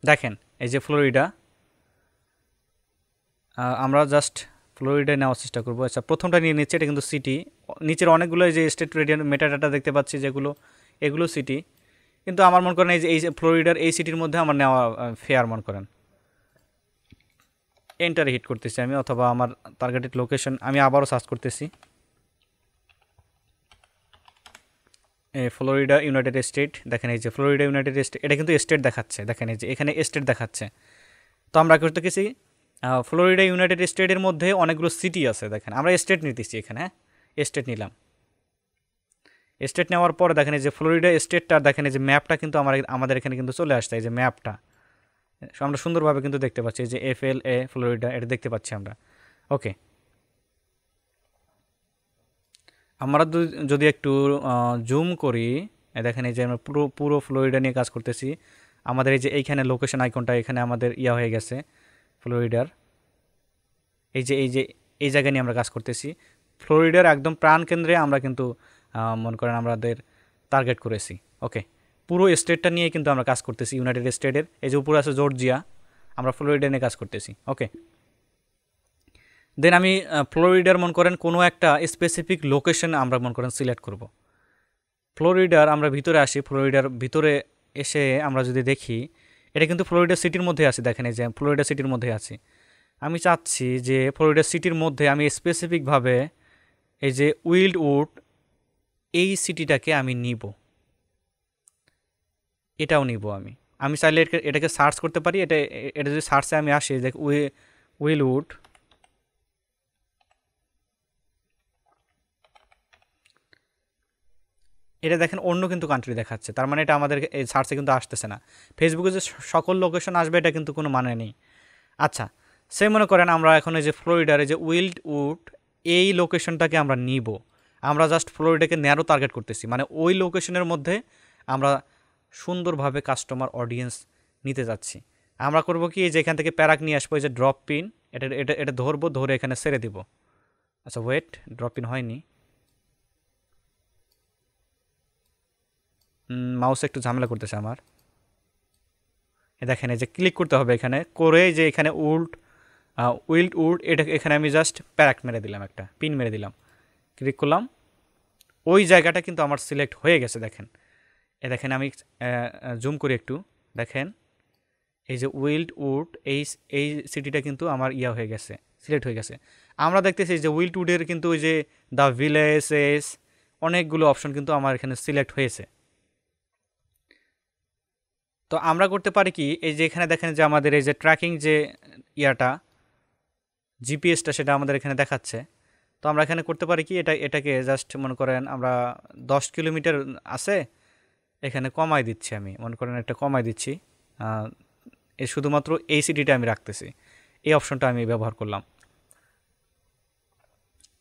দেখেন এই যে ফ্লোরিডা, আমরা জাস্ট ফ্লোরিডা নেওয়ার চেষ্টা করবো। আচ্ছা, প্রথমটা নিয়ে নিচ্ছে, এটা কিন্তু সিটি। নিচের অনেকগুলো যে স্টেট রেডিয়ান মেটাডাটা দেখতে পাচ্ছি যেগুলো, এগুলো সিটি। কিন্তু আমার মনে করেন এই যে ফ্লোরিডার এই সিটির মধ্যে আমার নেওয়া ফেয়ার মনে করেন। এন্টারে হিট করতেছি আমি, অথবা আমার টার্গেটেড লোকেশন আমি আবারও সার্চ করতেছি, ফ্লোরিডা ইউনাইটেড স্টেট। দেখেন এই যে ফ্লোরিডা ইউনাইটেড স্টেট, এটা কিন্তু স্টেট দেখাচ্ছে। দেখেন এই যে এখানে স্টেট দেখাচ্ছে। তো আমরা করতে গেছি ফ্লোরিডা ইউনাইটেড স্টেটের মধ্যে অনেকগুলো সিটি আছে। দেখেন আমরা স্টেট নিতেছি এখানে, হ্যাঁ স্টেট নিলাম। স্টেট নেওয়ার পরে দেখেন এই যে ফ্লোরিডা স্টেটটা, দেখেন এই যে ম্যাপটা কিন্তু আমাদের এখানে কিন্তু চলে আসছে। এই যে ম্যাপটা আমরা সুন্দরভাবে কিন্তু দেখতে পাচ্ছি, এই যে FLA ফ্লোরিডা, এটা দেখতে পাচ্ছি আমরা। ওকে, আমরা যদি একটু জুম করি, দেখেন এই যে আমরা পুরো ফ্লোরিডা নিয়ে কাজ করতেছি। আমাদের এই যে এইখানে লোকেশন আইকনটা এখানে আমাদের ইয়া হয়ে গেছে ফ্লোরিডার। এই যে এই জায়গা নিয়ে আমরা কাজ করতেছি, ফ্লোরিডার একদম প্রাণকেন্দ্রে আমরা কিন্তু মনে করেন আমাদের টার্গেট করেছি। ওকে, পুরো স্টেটটা নিয়ে কিন্তু আমরা কাজ করতেছি, ইউনাইটেড স্টেটের। এই যে উপরে আছে জর্জিয়া, আমরা ফ্লোরিডা নিয়ে কাজ করতেছি। ওকে, দেন আমি ফ্লোরিডার মনে করেন কোনো একটা স্পেসিফিক লোকেশন আমরা মনে করেন সিলেক্ট করব। ফ্লোরিডার আমরা ভিতরে আসি, ফ্লোরিডার ভিতরে এসে আমরা যদি দেখি, এটা কিন্তু ফ্লোরিডা সিটির মধ্যে আছে। দেখেন এই যে ফ্লোরিডা সিটির মধ্যে আছি। আমি চাচ্ছি যে ফ্লোরিডা সিটির মধ্যে আমি স্পেসিফিকভাবে এই যে উইল্ডউড, এই সিটিটাকে আমি নিব। এটাও নিব আমি। আমি চাইলে এটাকে সার্চ করতে পারি। এটা যদি সার্চে আমি আসি দেখ উইলউড, এটা দেখেন অন্য কিন্তু কান্ট্রি দেখাচ্ছে, তার মানে এটা আমাদের এই সার্চে কিন্তু আসতেছে না। ফেসবুকে যে সকল লোকেশন আসবে এটা কিন্তু কোনো মানে নেই। আচ্ছা, সে মনে করেন আমরা এখন এই যে ফ্লোরিডার এই যে উইল্ডউড এই লোকেশনটাকে আমরা নিব। আমরা জাস্ট ফ্লোরিডাকে ন্যারো টার্গেট করতেছি, মানে ওই লোকেশনের মধ্যে আমরা সুন্দরভাবে কাস্টমার অডিয়েন্স নিতে যাচ্ছি। আমরা করব কি, এই যে এখান থেকে প্যারাক নিয়ে আসবো, এই যে ড্রপ পিন, এটা এটা এটা ধরবো, ধরে এখানে ছেড়ে দিব। আচ্ছা ওয়েট, ড্রপ পিন হয়নি, মাউস একটু ঝামেলা করতেছে আমার। দেখেন এই যে ক্লিক করতে হবে এখানে, করে যে এখানে উইল্ডউড এটা এখানে আমি জাস্ট প্যারাক মেরে দিলাম, একটা পিন মেরে দিলাম, ক্লিক করলাম। ওই জায়গাটা কিন্তু আমার সিলেক্ট হয়ে গেছে। দেখেন দেখেন আমি জুম করি একটু, দেখেন এই যে উইল্ডউড এই এই সিটিটা কিন্তু আমার ইয়া হয়ে গেছে, সিলেক্ট হয়ে গেছে। আমরা দেখতেছি যে উইল্ডউডের কিন্তু ওই যে দ্য ভিলেজেস অনেকগুলো অপশন কিন্তু আমার এখানে সিলেক্ট হয়েছে। তো আমরা করতে পারি কি, এই যে এখানে দেখেন যে আমাদের এই যে ট্র্যাকিং যে ইয়াটা জিপিএসটা সেটা আমাদের এখানে দেখাচ্ছে। তো আমরা এখানে করতে পারি কি, এটাকে জাস্ট মনে করেন আমরা 10 কিলোমিটার আছে, এখানে কমাই দিচ্ছি, আমি মনে করেন একটা কমাই দিচ্ছি, এই শুধুমাত্র এই সিটিটা আমি রাখতেছি, এই অপশনটা আমি ব্যবহার করলাম।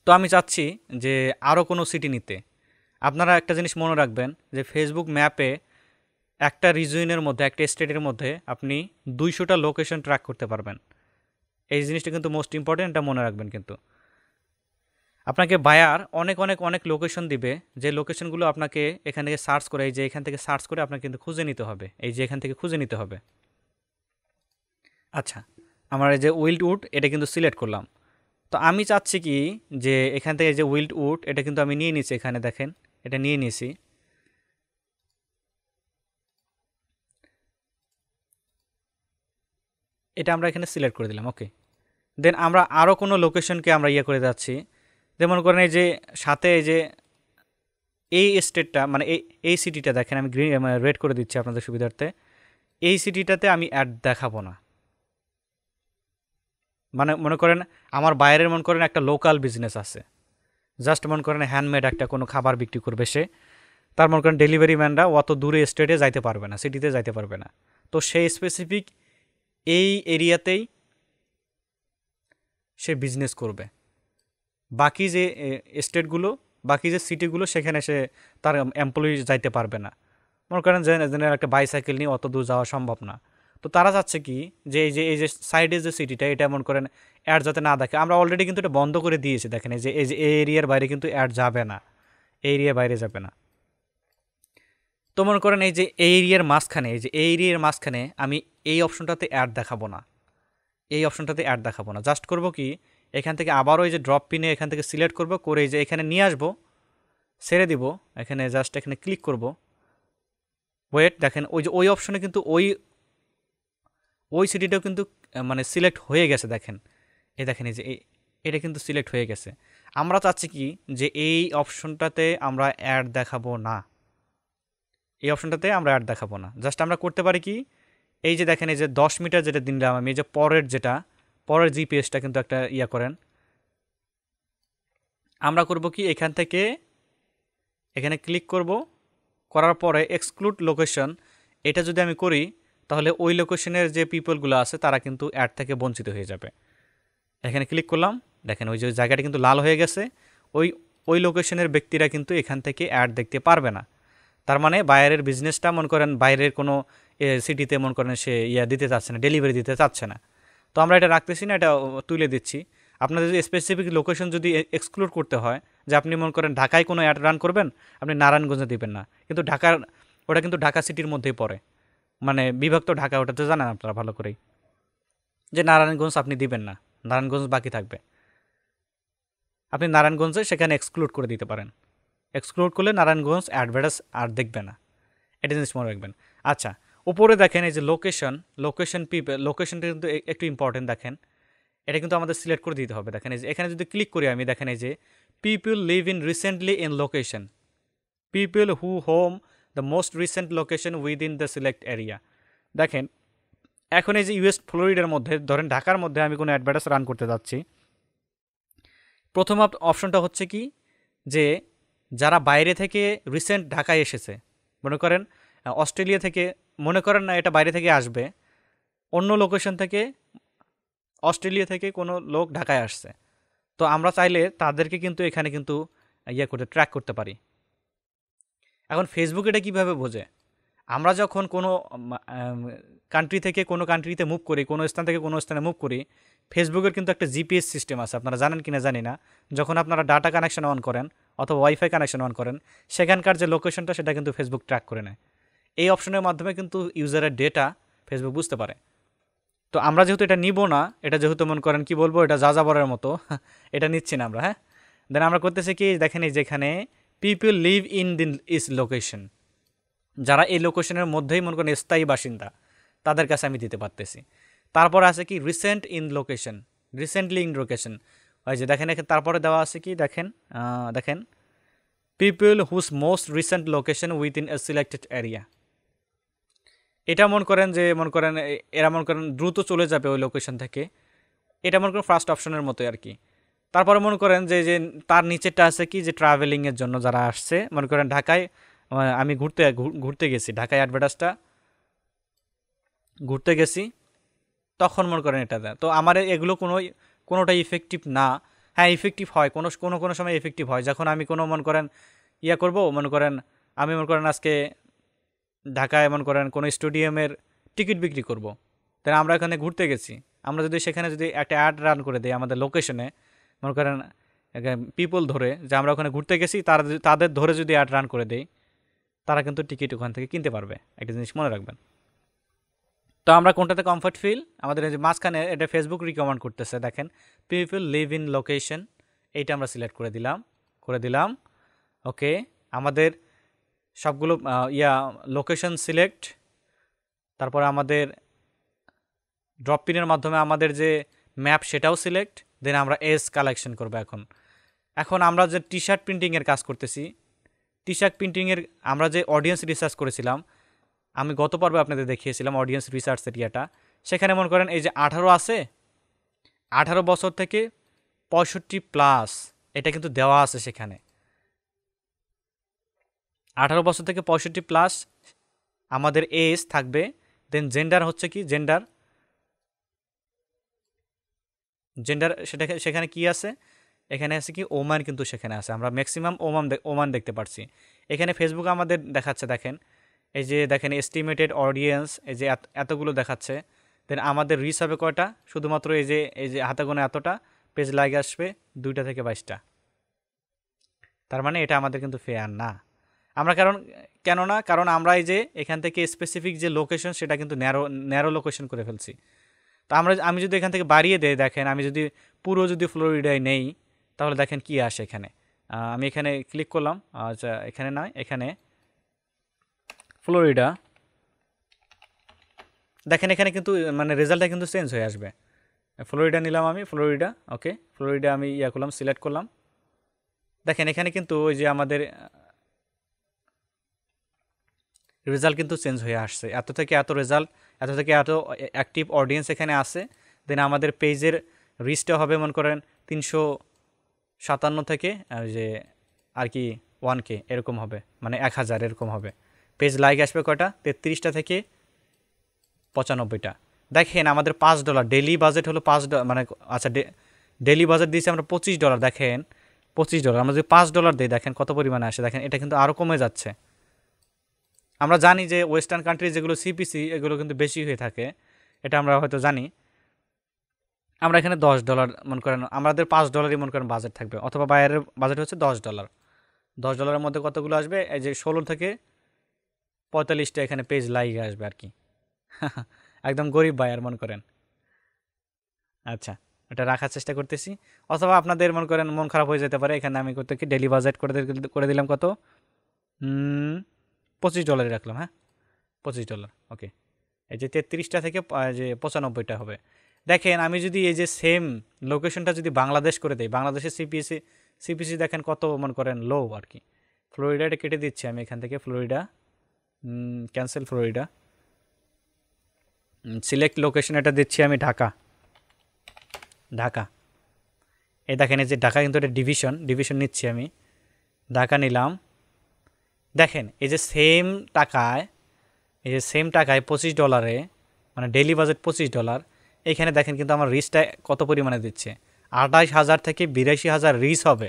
তো আমি চাচ্ছি যে আরও কোনো সিটি নিতে। আপনারা একটা জিনিস মনে রাখবেন যে ফেসবুক ম্যাপে একটা রিজিয়নের মধ্যে, একটা স্টেটের মধ্যে আপনি 200টা লোকেশন ট্র্যাক করতে পারবেন। এই জিনিসটা কিন্তু মোস্ট ইম্পর্টেন্ট, এটা মনে রাখবেন। কিন্তু আপনাকে বায়ার অনেক অনেক অনেক লোকেশন দিবে, যে লোকেশনগুলো আপনাকে এখান থেকে সার্চ করে, এই যে এখান থেকে সার্চ করে আপনাকে কিন্তু খুঁজে নিতে হবে, এই যে এখান থেকে খুঁজে নিতে হবে। আচ্ছা, আমার এই যে উইল্ডউড এটা কিন্তু সিলেক্ট করলাম। তো আমি চাচ্ছি কি যে এখান থেকে যে উইল্ডউড এটা কিন্তু আমি নিয়ে নিয়েছি, এখানে দেখেন এটা নিয়ে নিয়েছি। এটা আমরা এখানে সিলেক্ট করে দিলাম, ওকে। দেন আমরা আরও কোনো লোকেশনকে আমরা ইয়ে করে যাচ্ছি, যেমন করেন এই যে সাথে এই যে এই স্টেটটা, মানে এই সিটিটা দেখেন আমি গ্রিন রেড করে দিচ্ছি আপনাদের সুবিধার্থে। এই সিটিটাতে আমি অ্যাড দেখাবো না। মানে মনে করেন আমার বাইরের মনে করেন একটা লোকাল বিজনেস আছে, জাস্ট মনে করেন হ্যান্ডমেড একটা কোনো খাবার বিক্রি করবে সে, তার মনে করেন ডেলিভারি ম্যানরা অত দূরে স্টেটে যাইতে পারবে না, সিটিতে যাইতে পারবে না। তো সেই স্পেসিফিক এই এরিয়াতেই সে বিজনেস করবে। বাকি যে স্টেটগুলো, বাকি যে সিটিগুলো, সেখানে সে তার এমপ্লয়ি যাইতে পারবে না। মনে করেন যে একটা বাইসাইকেল নিয়ে অত দূর যাওয়া সম্ভব না। তো তারা চাচ্ছে কি যে এই যে সাইডে যে সিটিটা, এটা মনে করেন অ্যাড যাতে না দেখে। আমরা অলরেডি কিন্তু এটা বন্ধ করে দিয়েছি, দেখেন এই যে এই এরিয়ার বাইরে কিন্তু অ্যাড যাবে না, এই এরিয়ার বাইরে যাবে না। তো মনে করেন এই যে এই এরিয়ার মাঝখানে, এই যে এই এরিয়ার মাঝখানে আমি এই অপশনটাতে অ্যাড দেখাবো না, এই অপশনটাতে অ্যাড দেখাবো না। জাস্ট করব কি, এখান থেকে আবারও এই যে ড্রপ পিনে এখান থেকে সিলেক্ট করব, করে এই যে এখানে নিয়ে আসবো, ছেড়ে দিব, এখানে জাস্ট এখানে ক্লিক করব। ওয়েট, দেখেন ওই যে ওই অপশনে কিন্তু ওই সিটিটাও কিন্তু মানে সিলেক্ট হয়ে গেছে। দেখেন দেখেন এই যে এটা কিন্তু সিলেক্ট হয়ে গেছে। আমরা চাচ্ছি কি যে এই অপশনটাতে আমরা অ্যাড দেখাবো না, এই অপশনটাতে আমরা অ্যাড দেখাবো না। জাস্ট আমরা করতে পারি কি, এই যে দেখেন এই যে 10 মিটার যেটা দিলাম আমি, এই যে পরের জিপিএসটা কিন্তু একটা ইয়া করেন। আমরা করব কি, এখান থেকে এখানে ক্লিক করব, করার পরে এক্সক্লুড লোকেশন, এটা যদি আমি করি তাহলে ওই লোকেশনের যে পিপলগুলো আছে তারা কিন্তু অ্যাড থেকে বঞ্চিত হয়ে যাবে। এখানে ক্লিক করলাম, দেখেন ওই যে জায়গাটা কিন্তু লাল হয়ে গেছে, ওই ওই লোকেশনের ব্যক্তিরা কিন্তু এখান থেকে অ্যাড দেখতে পারবে না। তার মানে বাইরের বিজনেসটা মনে করেন বাইরের কোনো সিটিতে মনে করেন সে ইয়া দিতে চাচ্ছে না, ডেলিভারি দিতে চাচ্ছে না। তো আমরা এটা রাখতেছি না, এটা তুলে দিচ্ছি। আপনাদের যদি স্পেসিফিক লোকেশন যদি এক্সক্লুড করতে হয়, যে আপনি মনে করেন ঢাকায় কোনো অ্যাড রান করবেন, আপনি নারায়ণগঞ্জে দিবেন না, কিন্তু ওটা কিন্তু ঢাকা সিটির মধ্যেই পড়ে, মানে বিভক্ত ঢাকা, ওটা তো জানেন আপনারা ভালো করেই, যে নারায়ণগঞ্জ আপনি দিবেন না, নারায়ণগঞ্জ বাকি থাকবে। আপনি নারায়ণগঞ্জে সেখানে এক্সক্লুড করে দিতে পারেন, এক্সক্লুড করলে নারায়ণগঞ্জ অ্যাডভার্টাইজ আর দেখবে না, এটা জিনিস মনে রাখবেন। আচ্ছা, উপরে দেখেন এই যে লোকেশন পিপল, লোকেশনটা কিন্তু একটু ইম্পর্টেন্ট। দেখেন এটা কিন্তু আমাদের সিলেক্ট করে দিতে হবে। দেখেন এই যে এখানে যদি ক্লিক করি আমি, দেখেন এই যে people live in recently in location, people who whom the most recent location within the select area. দেখেন এখন এই যে ইউএস ফ্লোরিডার মধ্যে ধরেন ঢাকার মধ্যে আমি কোনো অ্যাডভার্টাইজ রান করতে যাচ্ছি, প্রথম অপশনটা হচ্ছে কি যে যারা বাইরে থেকে রিসেন্ট ঢাকায় এসেছে, মনে করেন অস্ট্রেলিয়া থেকে, মনে করেন না এটা বাইরে থেকে আসবে, অন্য লোকেশন থেকে, অস্ট্রেলিয়া থেকে কোনো লোক ঢাকায় আসছে, তো আমরা চাইলে তাদেরকে কিন্তু এখানে কিন্তু করতে ট্র্যাক করতে পারি। এখন ফেসবুক এটা কীভাবে বোঝে? আমরা যখন কোনো কান্ট্রি থেকে কোনো কান্ট্রিতে মুভ করি, কোনো স্থান থেকে কোনো স্থানে মুভ করি, ফেসবুকের কিন্তু একটা জিপিএস সিস্টেম আছে, আপনারা জানেন কি না জানি না। যখন আপনারা ডাটা কানেকশন অন করেন অথবা ওয়াইফাই কানেকশন অন করেন, সেখানকার যে লোকেশনটা সেটা কিন্তু ফেসবুক ট্র্যাক করে নেয়। এই অপশনের মাধ্যমে কিন্তু ইউজারের ডেটা ফেসবুক বুঝতে পারে। তো আমরা যেহেতু এটা নিব না, এটা যেহেতু মনে করেন কি বলবো, এটা যাযাবরের মতো, এটা নিচ্ছি না আমরা। হ্যাঁ, দেন আমরা করতেছি কি, দেখেন এই যেখানে people live in is location, যারা এই লোকেশনের মধ্যেই মনে করেন স্থায়ী বাসিন্দা, তাদের কাছে আমি দিতে পারতেছি। তারপরে আছে কি recent in location, recently in location, ওই যে দেখেন এখানে তারপরে দেওয়া আছে কি, দেখেন people whose most recent location within a selected area. এটা মনে করেন যে এরা মনে করেন দ্রুত চলে যাবে ওই লোকেশন থেকে, এটা মনে করেন ফার্স্ট অপশনের মতোই আর কি। তারপরে মনে করেন যে তার নিচেরটা আছে কি যে ট্রাভেলিংয়ের জন্য যারা আসছে, মনে করেন ঢাকায় আমি ঘুরতে গেছি, ঢাকায় অ্যাডভার্টাইজটা ঘুরতে গেছি, তখন মনে করেন এটা দেয়। তো আমার এগুলো কোনোটা ইফেক্টিভ না। হ্যাঁ, ইফেক্টিভ হয় কোনো সময় ইফেক্টিভ হয়, যখন আমি কোনো মনে করেন করব, আমি মনে করেন আজকে ঢাকায় মনে করেন কোনো স্টেডিয়ামের টিকিট বিক্রি করব, তাই আমরা এখানে ঘুরতে গেছি, আমরা যদি সেখানে যদি একটা অ্যাড রান করে দিই আমাদের লোকেশনে, মনে করেন পিপল ধরে যে আমরা ওখানে ঘুরতে গেছি, তাদের ধরে যদি অ্যাড রান করে দেই, তারা কিন্তু টিকিট ওখান থেকে কিনতে পারবে। একটা জিনিস মনে রাখবেন। তো আমরা কোনটাতে কমফর্ট ফিল, আমাদের এই যে মাঝখানে এটা ফেসবুক রিকমেন্ড করতেছে, দেখেন পিপল লিভ ইন লোকেশন, এইটা আমরা সিলেক্ট করে দিলাম। ওকে, আমাদের সবগুলো লোকেশন সিলেক্ট, তারপরে আমাদের ড্রপ পিনের মাধ্যমে আমাদের যে ম্যাপ সেটাও সিলেক্ট, দেন আমরা এস কালেকশন করবো। এখন আমরা যে টি শার্ট প্রিন্টিংয়ের কাজ করতেছি, টি শার্ট প্রিন্টিংয়ের আমরা যে অডিয়েন্স রিসার্চ করেছিলাম, আমি গত পর্বে আপনাদের দেখিয়েছিলাম অডিয়েন্স রিসার্চ এরিয়াটা, সেখানে মনে করেন এই যে 18 আছে, 18 বছর থেকে 65+, এটা কিন্তু দেওয়া আছে সেখানে 18 বছর থেকে 65+ আমাদের এজ থাকবে। দেন জেন্ডার হচ্ছে কি, জেন্ডার সেখানে কি আছে, এখানে আছে কি ওমান, কিন্তু সেখানে আছে, আমরা ম্যাক্সিমাম ওমান দেখতে পাচ্ছি। এখানে ফেসবুক আমাদের দেখাচ্ছে, দেখেন এই যে দেখেন এস্টিমেটেড অডিয়েন্স, এই যে এতগুলো দেখাচ্ছে। দেন আমাদের রিচ হবে কয়টা, শুধুমাত্র এই যে হাতে গোনা এতটা, পেজ লাইক আসবে 2টা থেকে 22টা। তার মানে এটা আমাদের কিন্তু ফেয়ার না। আমরা কারণ আমরা এই যে এখান থেকে স্পেসিফিক যে লোকেশন সেটা কিন্তু ন্যারো লোকেশন করে ফেলছি। তো আমি যদি এখান থেকে বাড়িয়ে দেই, দেখেন আমি যদি পুরো ফ্লোরিডায় নেই, তাহলে দেখেন কি আসে এখানে। আমি এখানে ক্লিক করলাম, আচ্ছা এখানে নয়, এখানে ফ্লোরিডা, দেখেন এখানে কিন্তু মানে রেজাল্টটা কিন্তু চেঞ্জ হয়ে আসবে। ফ্লোরিডা নিলাম আমি, ফ্লোরিডা, ওকে, ফ্লোরিডা আমি করলাম, সিলেক্ট করলাম। দেখেন এখানে কিন্তু ওই যে আমাদের রেজাল্ট কিন্তু চেঞ্জ হয়ে আসছে, এত থেকে এত রেজাল্ট, এত থেকে এত অ্যাক্টিভ অডিয়েন্স এখানে আসে। দেন আমাদের পেজের রিচটা হবে মনে করেন 357 থেকে যে আর কি 1K এরকম হবে, মানে 1000 এরকম হবে। পেজ লাইক আসবে কয়টা, 33টা থেকে 95টা। দেখেন আমাদের $5 ডেলি বাজেট হলো $5, মানে আচ্ছা ডেলি বাজেট দিয়েছি আমরা $25। দেখেন $25, আমরা যদি $5 দিই, দেখেন কত পরিমাণে আসে। দেখেন এটা কিন্তু আরও কমে যাচ্ছে। আমরা জানি যে ওয়েস্টার্ন কান্ট্রি যেগুলো সিপিসি, এগুলো কিন্তু বেশি হয়ে থাকে, এটা আমরা হয়তো জানি। আমরা এখানে $10 মনে করেন, আমাদের $5 মনে করেন বাজেট থাকবে, অথবা বাইরের বাজেট হচ্ছে $10। $10 মধ্যে কতগুলো আসবে, এই যে 16 থেকে 45টা এখানে পেজ লাইক আসবে আর কি। একদম গরিব বায়ার মনে করেন। আচ্ছা, এটা রাখার চেষ্টা করতেছি, অথবা আপনাদের মনে করেন মন খারাপ হয়ে যেতে পারে। এখানে আমি করতে কি ডেলি বাজেট করে দিলাম কত, $25 রাখলাম। হ্যাঁ, $25, ওকে। এই যে 33টা থেকে যে 95টা হবে। দেখেন আমি যদি এই যে সেম লোকেশনটা যদি বাংলাদেশ করে দেই, বাংলাদেশের সিপিসি দেখেন কত মনে করেন লো আর কি। ফ্লোরিডাটা কেটে দিচ্ছি আমি এখান থেকে, Florida cancel Florida, select location, এটা দিচ্ছি আমি ঢাকা। ঢাকা, এই দেখেন এই যে ঢাকা কিন্তু এটা ডিভিশন নিচ্ছি আমি, ঢাকা নিলাম। দেখেন এই যে সেম টাকায় $25, মানে ডেইলি বাজেট $25, এইখানে দেখেন কিন্তু আমার রিচটা কত পরিমাণে দিচ্ছে, 28,000 থেকে 82,000 রিচ হবে।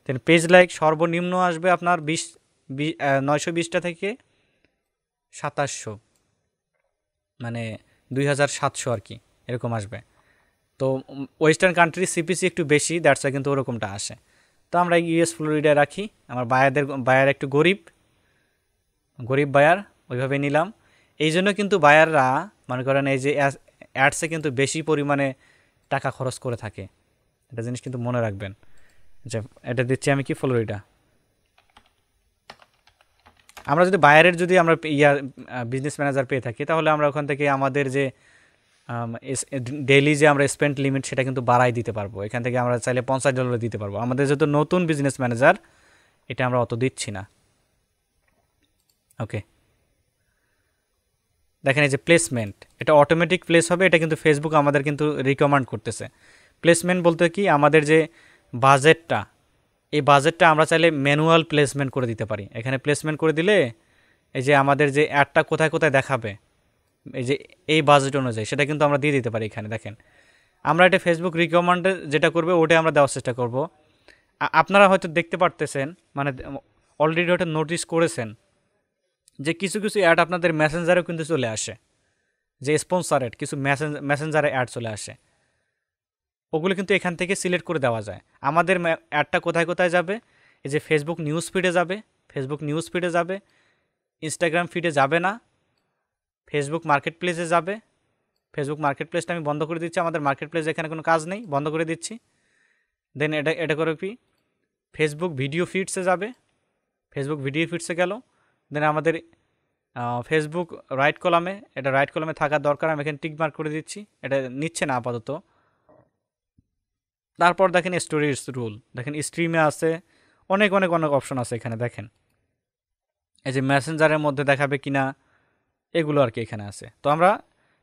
দেন পেজ লাইক সর্বনিম্ন আসবে আপনার 920টা থেকে 2700, মানে 2700 আর কি, এরকম আসবে। তো ওয়েস্টার্ন কান্ট্রি সিপিসি একটু বেশি, দ্যাটস কিন্তু ওরকমটা আসে। তো আমরা ইউএস ফ্লোরিডায় রাখি। আমার বায়ার একটু গরিব বায়ার, ওইভাবে নিলাম। এই জন্য কিন্তু বায়াররা মনে করেন এই যে অ্যাডসে কিন্তু বেশি পরিমাণে টাকা খরচ করে থাকে, এটা জিনিস কিন্তু মনে রাখবেন। যে এটা দিচ্ছি আমি কি ফ্লোরিডা। আমরা যদি বায়ারের যদি আমরা বিজনেস ম্যানেজার পেয়ে থাকি, তাহলে আমরা ওখান থেকে আমাদের যে ডেইলি যে আমরা স্পেন্ড লিমিট সেটা কিন্তু বাড়াই দিতে পারবো। এখান থেকে আমরা চাইলে $50 দিতে পারবো। আমাদের যেহেতু নতুন বিজনেস ম্যানেজার, এটা আমরা অত দিচ্ছি না। ওকে, দেখেন এই যে প্লেসমেন্ট, এটা অটোমেটিক প্লেস হবে, এটা কিন্তু ফেসবুক আমাদের কিন্তু রিকমেন্ড করতেছে। প্লেসমেন্ট বলতে কি, আমাদের যে বাজেটটা, এই বাজেটটা আমরা চাইলে ম্যানুয়াল প্লেসমেন্ট করে দিতে পারি। এখানে প্লেসমেন্ট করে দিলে এই যে আমাদের যে অ্যাডটা কোথায় কোথায় দেখাবে, এই যে এই বাজেট অনুযায়ী সেটা কিন্তু আমরা দিয়ে দিতে পারি। এখানে দেখেন আমরা এটা ফেসবুক রিকমেন্ডে যেটা করবে ওটাই আমরা দেওয়ার চেষ্টা করব। আপনারা হয়তো দেখতে পারতেছেন, মানে অলরেডি হয়তো নোটিস করেছেন যে কিছু কিছু অ্যাড আপনাদের মেসেঞ্জারেও কিন্তু চলে আসে, যে স্পন্সারেড কিছু মেসেঞ্জারে অ্যাড চলে আসে, ওগুলো কিন্তু এখান থেকে সিলেক্ট করে দেওয়া যায়। আমাদের অ্যাডটা কোথায় কোথায় যাবে, এই যে ফেসবুক নিউজ ফিডে যাবে, ইনস্টাগ্রাম ফিডে যাবে না, ফেসবুক মার্কেট প্লেসে যাবে। ফেসবুক মার্কেট প্লেসটা আমি বন্ধ করে দিচ্ছি, আমাদের মার্কেট প্লেস এখানে কোনো কাজ নেই, বন্ধ করে দিচ্ছি। দেন এটা করে কি, ফেসবুক ভিডিও ফিডসে যাবে, ফেসবুক ভিডিও ফিডসে গেল। দেন আমাদের ফেসবুক রাইট কলামে থাকার দরকার, আমি এখানে টিক মার্ক করে দিচ্ছি, এটা নিচ্ছে না আপাতত। তারপর দেখেন স্টোরিজ রুল, দেখেন স্ট্রিমে আছে, অনেক অপশন আছে এখানে। দেখেন এই যে মেসেঞ্জারের মধ্যে দেখাবে কিনা, এগুলো আর কি এখানে আছে। তো আমরা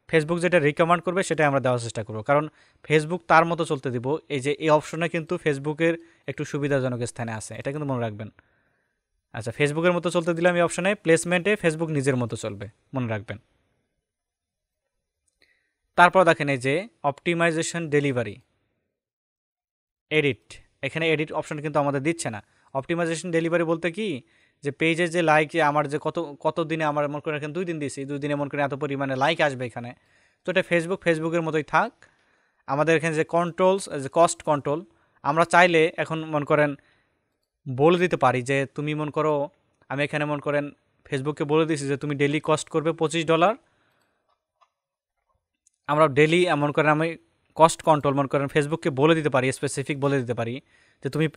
ফেসবুক যেটা রিকমেন্ড করবে সেটাই আমরা দেওয়ার চেষ্টা করব, কারণ ফেসবুক তার মতো চলতে দিব। এই যে এই অপশনে কিন্তু ফেসবুকের একটু সুবিধাজনক স্থানে আছে, এটা কিন্তু মনে রাখবেন। আচ্ছা, ফেসবুকের মতো চলতে দিলাম এই অপশনে, প্লেসমেন্টে ফেসবুক নিজের মতো চলবে, মনে রাখবেন। তারপর দেখেন এই যে অপটিমাইজেশন ডেলিভারি এডিট, এখানে এডিট অপশন কিন্তু আমাদের দিচ্ছে না। অপটিমাইজেশন ডেলিভারি বলতে কি, যে পেজের যে লাইক, আমার যে কত দিনে, আমার মনে করেন এখানে 2 দিন দিয়েছি, 2 দিনে মনে করেন এত পরিমাণে লাইক আসবে এখানে। তো এটা ফেসবুকের মতোই থাক। আমাদের এখানে যে কন্ট্রোলস, যে কস্ট কন্ট্রোল, আমরা চাইলে এখন মনে করেন বলে দিতে পারি যে তুমি মনে করো, আমি এখানে মনে করেন ফেসবুককে বলে দিয়েছি যে তুমি ডেলি কস্ট করবে $25। আমরা ডেলি মনে করেন আমি কস্ট কন্ট্রোল মনে করেন ফেসবুককে বলে দিতে পারি, স্পেসিফিক বলে দিতে পারি যে তুমি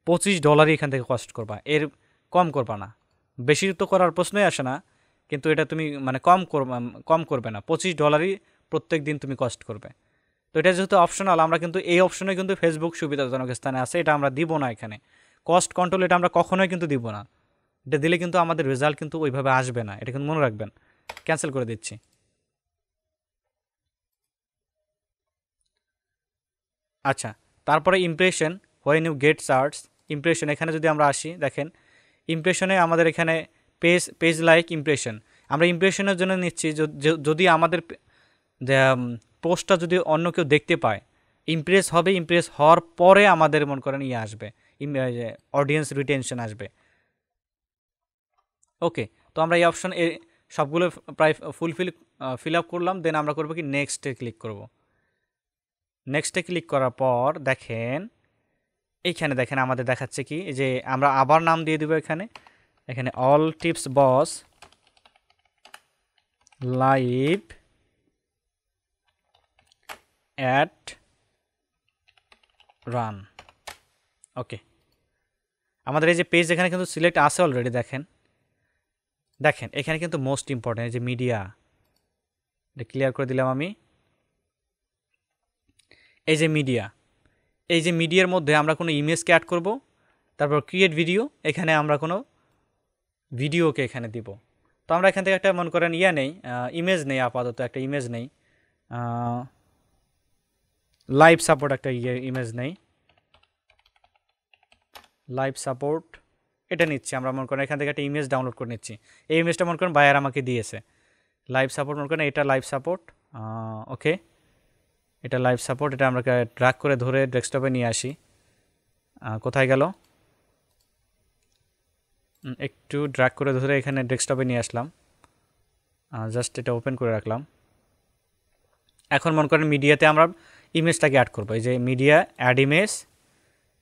$25 এখান থেকে কস্ট করবা, এর কম করবা না। বেশি তো করার প্রশ্নই আসে না, কিন্তু এটা তুমি মানে কম করবে না, $25 প্রত্যেক দিন তুমি কস্ট করবে। তো এটা যেহেতু অপশনাল, আমরা কিন্তু এই অপশনে কিন্তু ফেসবুক সুবিধাজনক স্থানে আছে, এটা আমরা দিব না এখানে। কস্ট কন্ট্রোল এটা আমরা কখনোই কিন্তু দিব না, এটা দিলে কিন্তু আমাদের রেজাল্ট কিন্তু ওইভাবে আসবে না, এটা কিন্তু মনে রাখবেন। ক্যান্সেল করে দিচ্ছি। আচ্ছা, তারপরে impression, when you get search impression, এখানে যদি আমরা আসি, দেখেন ইমপ্রেশনে আমাদের এখানে পেজ লাইক ইমপ্রেশন, আমরা ইমপ্রেশনের জন্য নিচ্ছি যদি আমাদের পোস্টটা যদি অন্য কেউ দেখতে পায়, ইমপ্রেস হবে, ইমপ্রেস হওয়ার পরে আমাদের মনে করেন আসবে অডিয়েন্স রিটেনশন আসবে। ওকে, তো আমরা এই অপশন সবগুলো প্রায় ফিল আপ করলাম। দেন আমরা করবো কি, নেক্সটে ক্লিক করব। নেক্সটে ক্লিক করার পর দেখেন এইখানে দেখেন আমাদের দেখাচ্ছে কি, যে আমরা আবার নাম দিয়ে দেবো এখানে অল টিপস বস লাইভ অ্যাড রান। ওকে, আমাদের এই যে পেজ এখানে কিন্তু সিলেক্ট আছে অলরেডি। দেখেন এখানে কিন্তু মোস্ট ইম্পর্টেন্ট, এই যে মিডিয়া, এটা ক্লিয়ার করে দিলাম আমি। এই যে মিডিয়ার মধ্যে আমরা কোনো ইমেজকে অ্যাড করব, তারপর ক্রিয়েট ভিডিও, এখানে আমরা কোনো ভিডিওকে এখানে দিব। তো আমরা এখান থেকে একটা মনে করেন নেই, ইমেজ নেই, আপাতত একটা ইমেজ নেই, লাইভ সাপোর্ট একটা ইমেজ নেই, লাইভ সাপোর্ট এটা নিচ্ছি আমরা, মনে করেন এখান থেকে একটা ইমেজ ডাউনলোড করে নিচ্ছি। এই ইমেজটা মনে করেন বায়ার আমাকে দিয়েছে। লাইভ সাপোর্ট মনে করেন এটা লাইভ সাপোর্ট, ওকে এটা লাইভ সাপোর্ট, এটা আমরা ড্র্যাগ করে ধরে ডেস্কটপে নিয়ে আসি। কোথায় গেল, একটু ড্র্যাগ করে ধরে এখানে ডেস্কটপে নিয়ে আসলাম, জাস্ট এটা ওপেন করে রাখলাম। এখন মনে করেন মিডিয়াতে আমরা ইমেজটাকে অ্যাড করবো, এই যে মিডিয়া অ্যাড ইমেজ,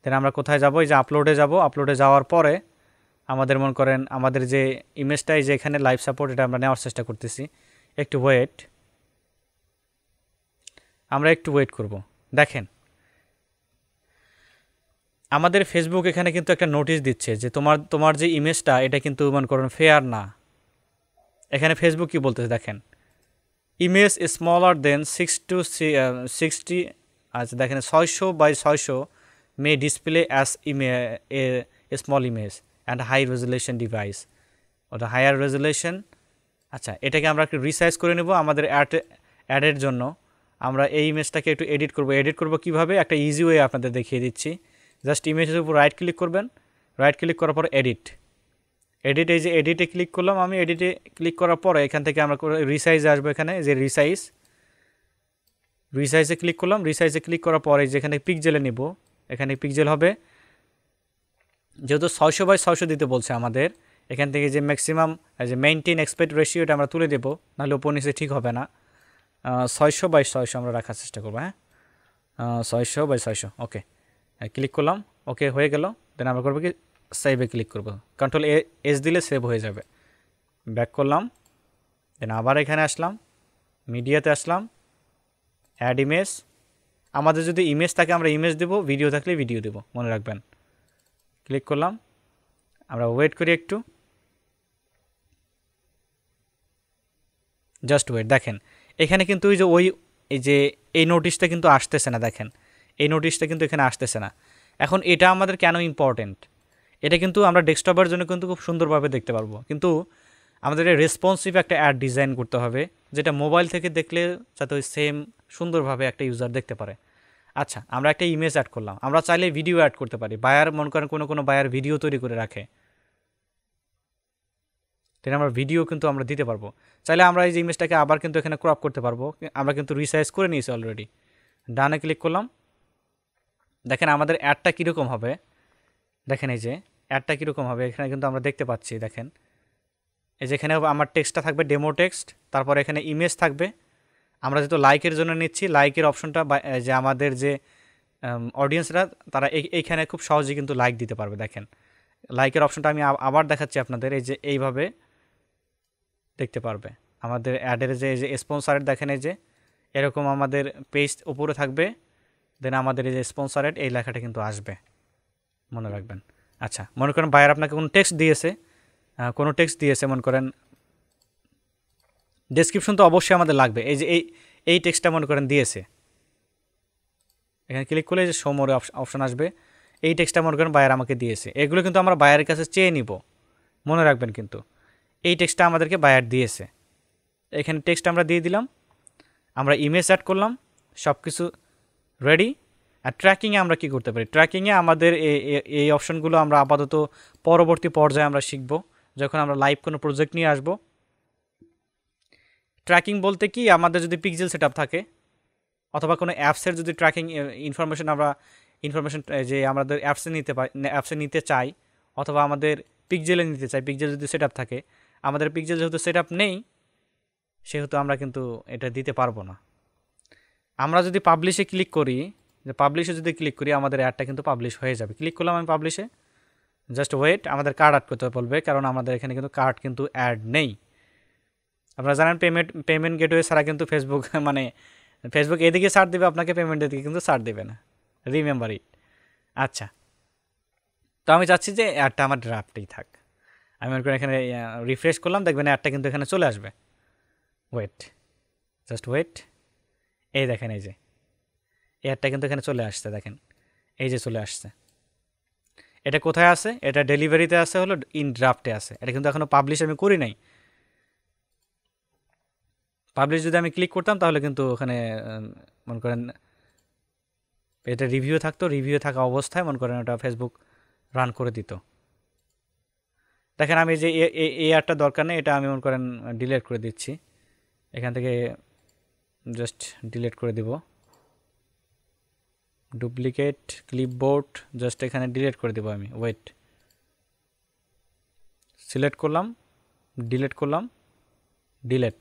দেন আমরা কোথায় যাব, এই যে আপলোডে যাব। আপলোডে যাওয়ার পরে আমাদের মনে করেন আমাদের যে ইমেজটা, এই যে এখানে লাইভ সাপোর্ট, এটা আমরা নেওয়ার চেষ্টা করতেছি। একটু ওয়েট, আমরা একটু ওয়েট করব। দেখেন আমাদের ফেসবুক এখানে কিন্তু একটা নোটিশ দিচ্ছে যে তোমার যে ইমেজটা এটা কিন্তু মনে করেন ফেয়ার না। এখানে ফেসবুক কি বলতেছে দেখেন, ইমেজ স্মলার দেন 60, আচ্ছা দেখেন 600x600 may display as a small image and high resolution device, ওটা হায়ার রেজুলেশন। আচ্ছা এটাকে আমরা একটু রিসাইজ করে নেব আমাদের অ্যাডের জন্য। আমরা এই ইমেজটাকে একটু এডিট করব কীভাবে, একটা ইজি ওয়ে আপনাদের দেখিয়ে দিচ্ছি। জাস্ট ইমেজের উপর রাইট ক্লিক করবেন, রাইট ক্লিক করার পর এডিট, এই যে এডিটে ক্লিক করলাম আমি। এডিটে ক্লিক করার পরে এখান থেকে আমরা রিসাইজে আসবো, এখানে যে রিসাইজে ক্লিক করলাম। রিসাইজে ক্লিক করার পরে যেখানে পিক্সেলে নিব, এখানে পিক্সেল হবে, যেহেতু 600x600 দিতে বলছে আমাদের, এখান থেকে যে ম্যাক্সিমাম যে মেইনটেইন এক্সপেক্ট রেশিও এটা আমরা তুলে দেবো, নাহলে উপর নিচে ঠিক হবে না। 600x600 আমরা রাখার চেষ্টা করবো, হ্যাঁ 600x600, ওকে ক্লিক করলাম, ওকে হয়ে গেল। দেন আমরা করবো কি সেভে ক্লিক করব, Ctrl+S দিলে সেভ হয়ে যাবে। ব্যাক করলাম, দেন আবার এখানে আসলাম, মিডিয়াতে আসলাম, অ্যাড ইমেজ। আমাদের যদি ইমেজ থাকে আমরা ইমেজ দেব, ভিডিও থাকলে ভিডিও দেব, মনে রাখবেন। ক্লিক করলাম, আমরা ওয়েট করি একটু, জাস্ট ওয়েট। দেখেন এখানে কিন্তু এই যে এই নোটিশটা কিন্তু আসতেছে না, দেখেন এই নোটিশটা কিন্তু এখানে আসতেছে না। এখন এটা আমাদের কেন ইম্পর্টেন্ট, এটা কিন্তু আমরা ডেস্কটপের জন্য কিন্তু খুব সুন্দরভাবে দেখতে পারবো, কিন্তু আমাদের রেসপন্সিভ একটা অ্যাড ডিজাইন করতে হবে, যেটা মোবাইল থেকে দেখলে যাতে ওই সেম সুন্দরভাবে একটা ইউজার দেখতে পারে। আচ্ছা আমরা একটা ইমেজ অ্যাড করলাম, আমরা চাইলে ভিডিও অ্যাড করতে পারি। বায়ার মনে করেন কোনো বায়ার ভিডিও তৈরি করে রাখে, তাহলে আমরা ভিডিও কিন্তু আমরা দিতে পারবো। চাইলে আমরা এই যে ইমেজটাকে আবার কিন্তু এখানে ক্রপ করতে পারবো, আমরা কিন্তু রিসাইজ করে নিয়েছি অলরেডি। ডানে ক্লিক করলাম, দেখেন আমাদের অ্যাডটা কীরকম হবে, দেখেন এই যে অ্যাডটা কীরকম হবে এখানে কিন্তু আমরা দেখতে পাচ্ছি। দেখেন এই যেখানে আমার টেক্সটটা থাকবে ডেমো টেক্সট, তারপর এখানে ইমেজ থাকবে। আমরা যেহেতু লাইকের জন্য নিচ্ছি, লাইকের অপশনটা যে আমাদের যে অডিয়েন্সরা তারা এইখানে খুব সহজেই কিন্তু লাইক দিতে পারবে। দেখেন লাইকের অপশনটা আমি আবার দেখাচ্ছি আপনাদের, এই যে এইভাবে দেখতে পারবে আমাদের অ্যাডের যে স্পন্সারেড, দেখেন এই যে এরকম আমাদের পেজ উপরে থাকবে, দেন আমাদের এই যে স্পন্সারেড এই লেখাটা কিন্তু আসবে, মনে রাখবেন। আচ্ছা মনে করেন বায়ার আপনাকে কোনো টেক্সট দিয়েছে, মনে করেন ডেসক্রিপশন তো অবশ্যই আমাদের লাগবে। এই যে এই টেক্সটটা মনে করেন দিয়েছে, এখানে ক্লিক করলে যে শো মোরে অপশন আসবে, এই টেক্সটটা মনে করেন বায়ার আমাকে দিয়েছে। এগুলো কিন্তু আমরা বায়ারের কাছে চেয়ে নিব, মনে রাখবেন। কিন্তু এই টেক্সটটা আমাদেরকে বায়ার দিয়েছে, এখানে টেক্সট আমরা দিয়ে দিলাম, আমরা ইমেজ অ্যাড করলাম, সব কিছু রেডি। আর ট্র্যাকিংয়ে আমরা কি করতে পারি, ট্র্যাকিংয়ে আমাদের এই অপশনগুলো আমরা আপাতত পরবর্তী পর্যায়ে আমরা শিখব, যখন আমরা লাইভ কোনো প্রজেক্ট নিয়ে আসব। ট্র্যাকিং বলতে কি, আমাদের যদি পিক্সেল সেটআপ থাকে অথবা কোনো অ্যাপসের যদি ট্র্যাকিং ইনফরমেশন যে আমাদের অ্যাপসে নিতে চাই, অথবা আমাদের পিক্সেলে নিতে চাই, পিক্সেল যদি সেটআপ থাকে, আমাদের পিক্সেল যেহেতু সেটআপ নেই সেহেতু আমরা কিন্তু এটা দিতে পারবো না। আমরা যদি পাবলিশে ক্লিক করি, আমাদের অ্যাডটা কিন্তু পাবলিশ হয়ে যাবে। ক্লিক করলাম আমি পাবলিশে, জাস্ট ওয়েট, আমাদের কার্ড অ্যাড করতে বলবে, কারণ আমাদের এখানে কিন্তু কার্ড কিন্তু অ্যাড নেই। আপনারা জানেন পেমেন্ট গেটওয়ে ছাড়া কিন্তু ফেসবুক এদিকে ছাড় দেবে আপনাকে, পেমেন্টের দিকে কিন্তু ছাড় দেবে না, রিমেম্বার ইট। আচ্ছা তো আমি চাচ্ছি যে অ্যাডটা আমার ড্রাফটেই থাক। আমি মনে করি এখানে রিফ্রেশ করলাম, দেখবেন অ্যাডটা কিন্তু এখানে চলে আসবে। ওয়েট, জাস্ট ওয়েট, এই দেখেন এই যে অ্যাডটা কিন্তু এখানে চলে আসছে, দেখেন এই যে চলে আসছে। এটা কোথায় আছে, এটা ডেলিভারিতে আছে, হলো ইন ড্রাফটে আছে, এটা কিন্তু এখনও পাবলিশ আমি করি নাই। পাবলিশ যদি আমি ক্লিক করতাম তাহলে কিন্তু ওখানে মনে করেন এটা রিভিউ থাকতো, রিভিউ থাকা অবস্থায় মনে করেন ওটা ফেসবুক রান করে দিত। দেখেন আমি যে এই অ্যাডটা দরকার নেই, এটা আমি মনে করেন ডিলিট করে দিচ্ছি, এখান থেকে জাস্ট ডিলিট করে দিব। ডুপ্লিকেট ক্লিপবোর্ড, জাস্ট এখানে ডিলিট করে দেবো আমি। ওয়েট, সিলেক্ট করলাম, ডিলিট করলাম, ডিলিট।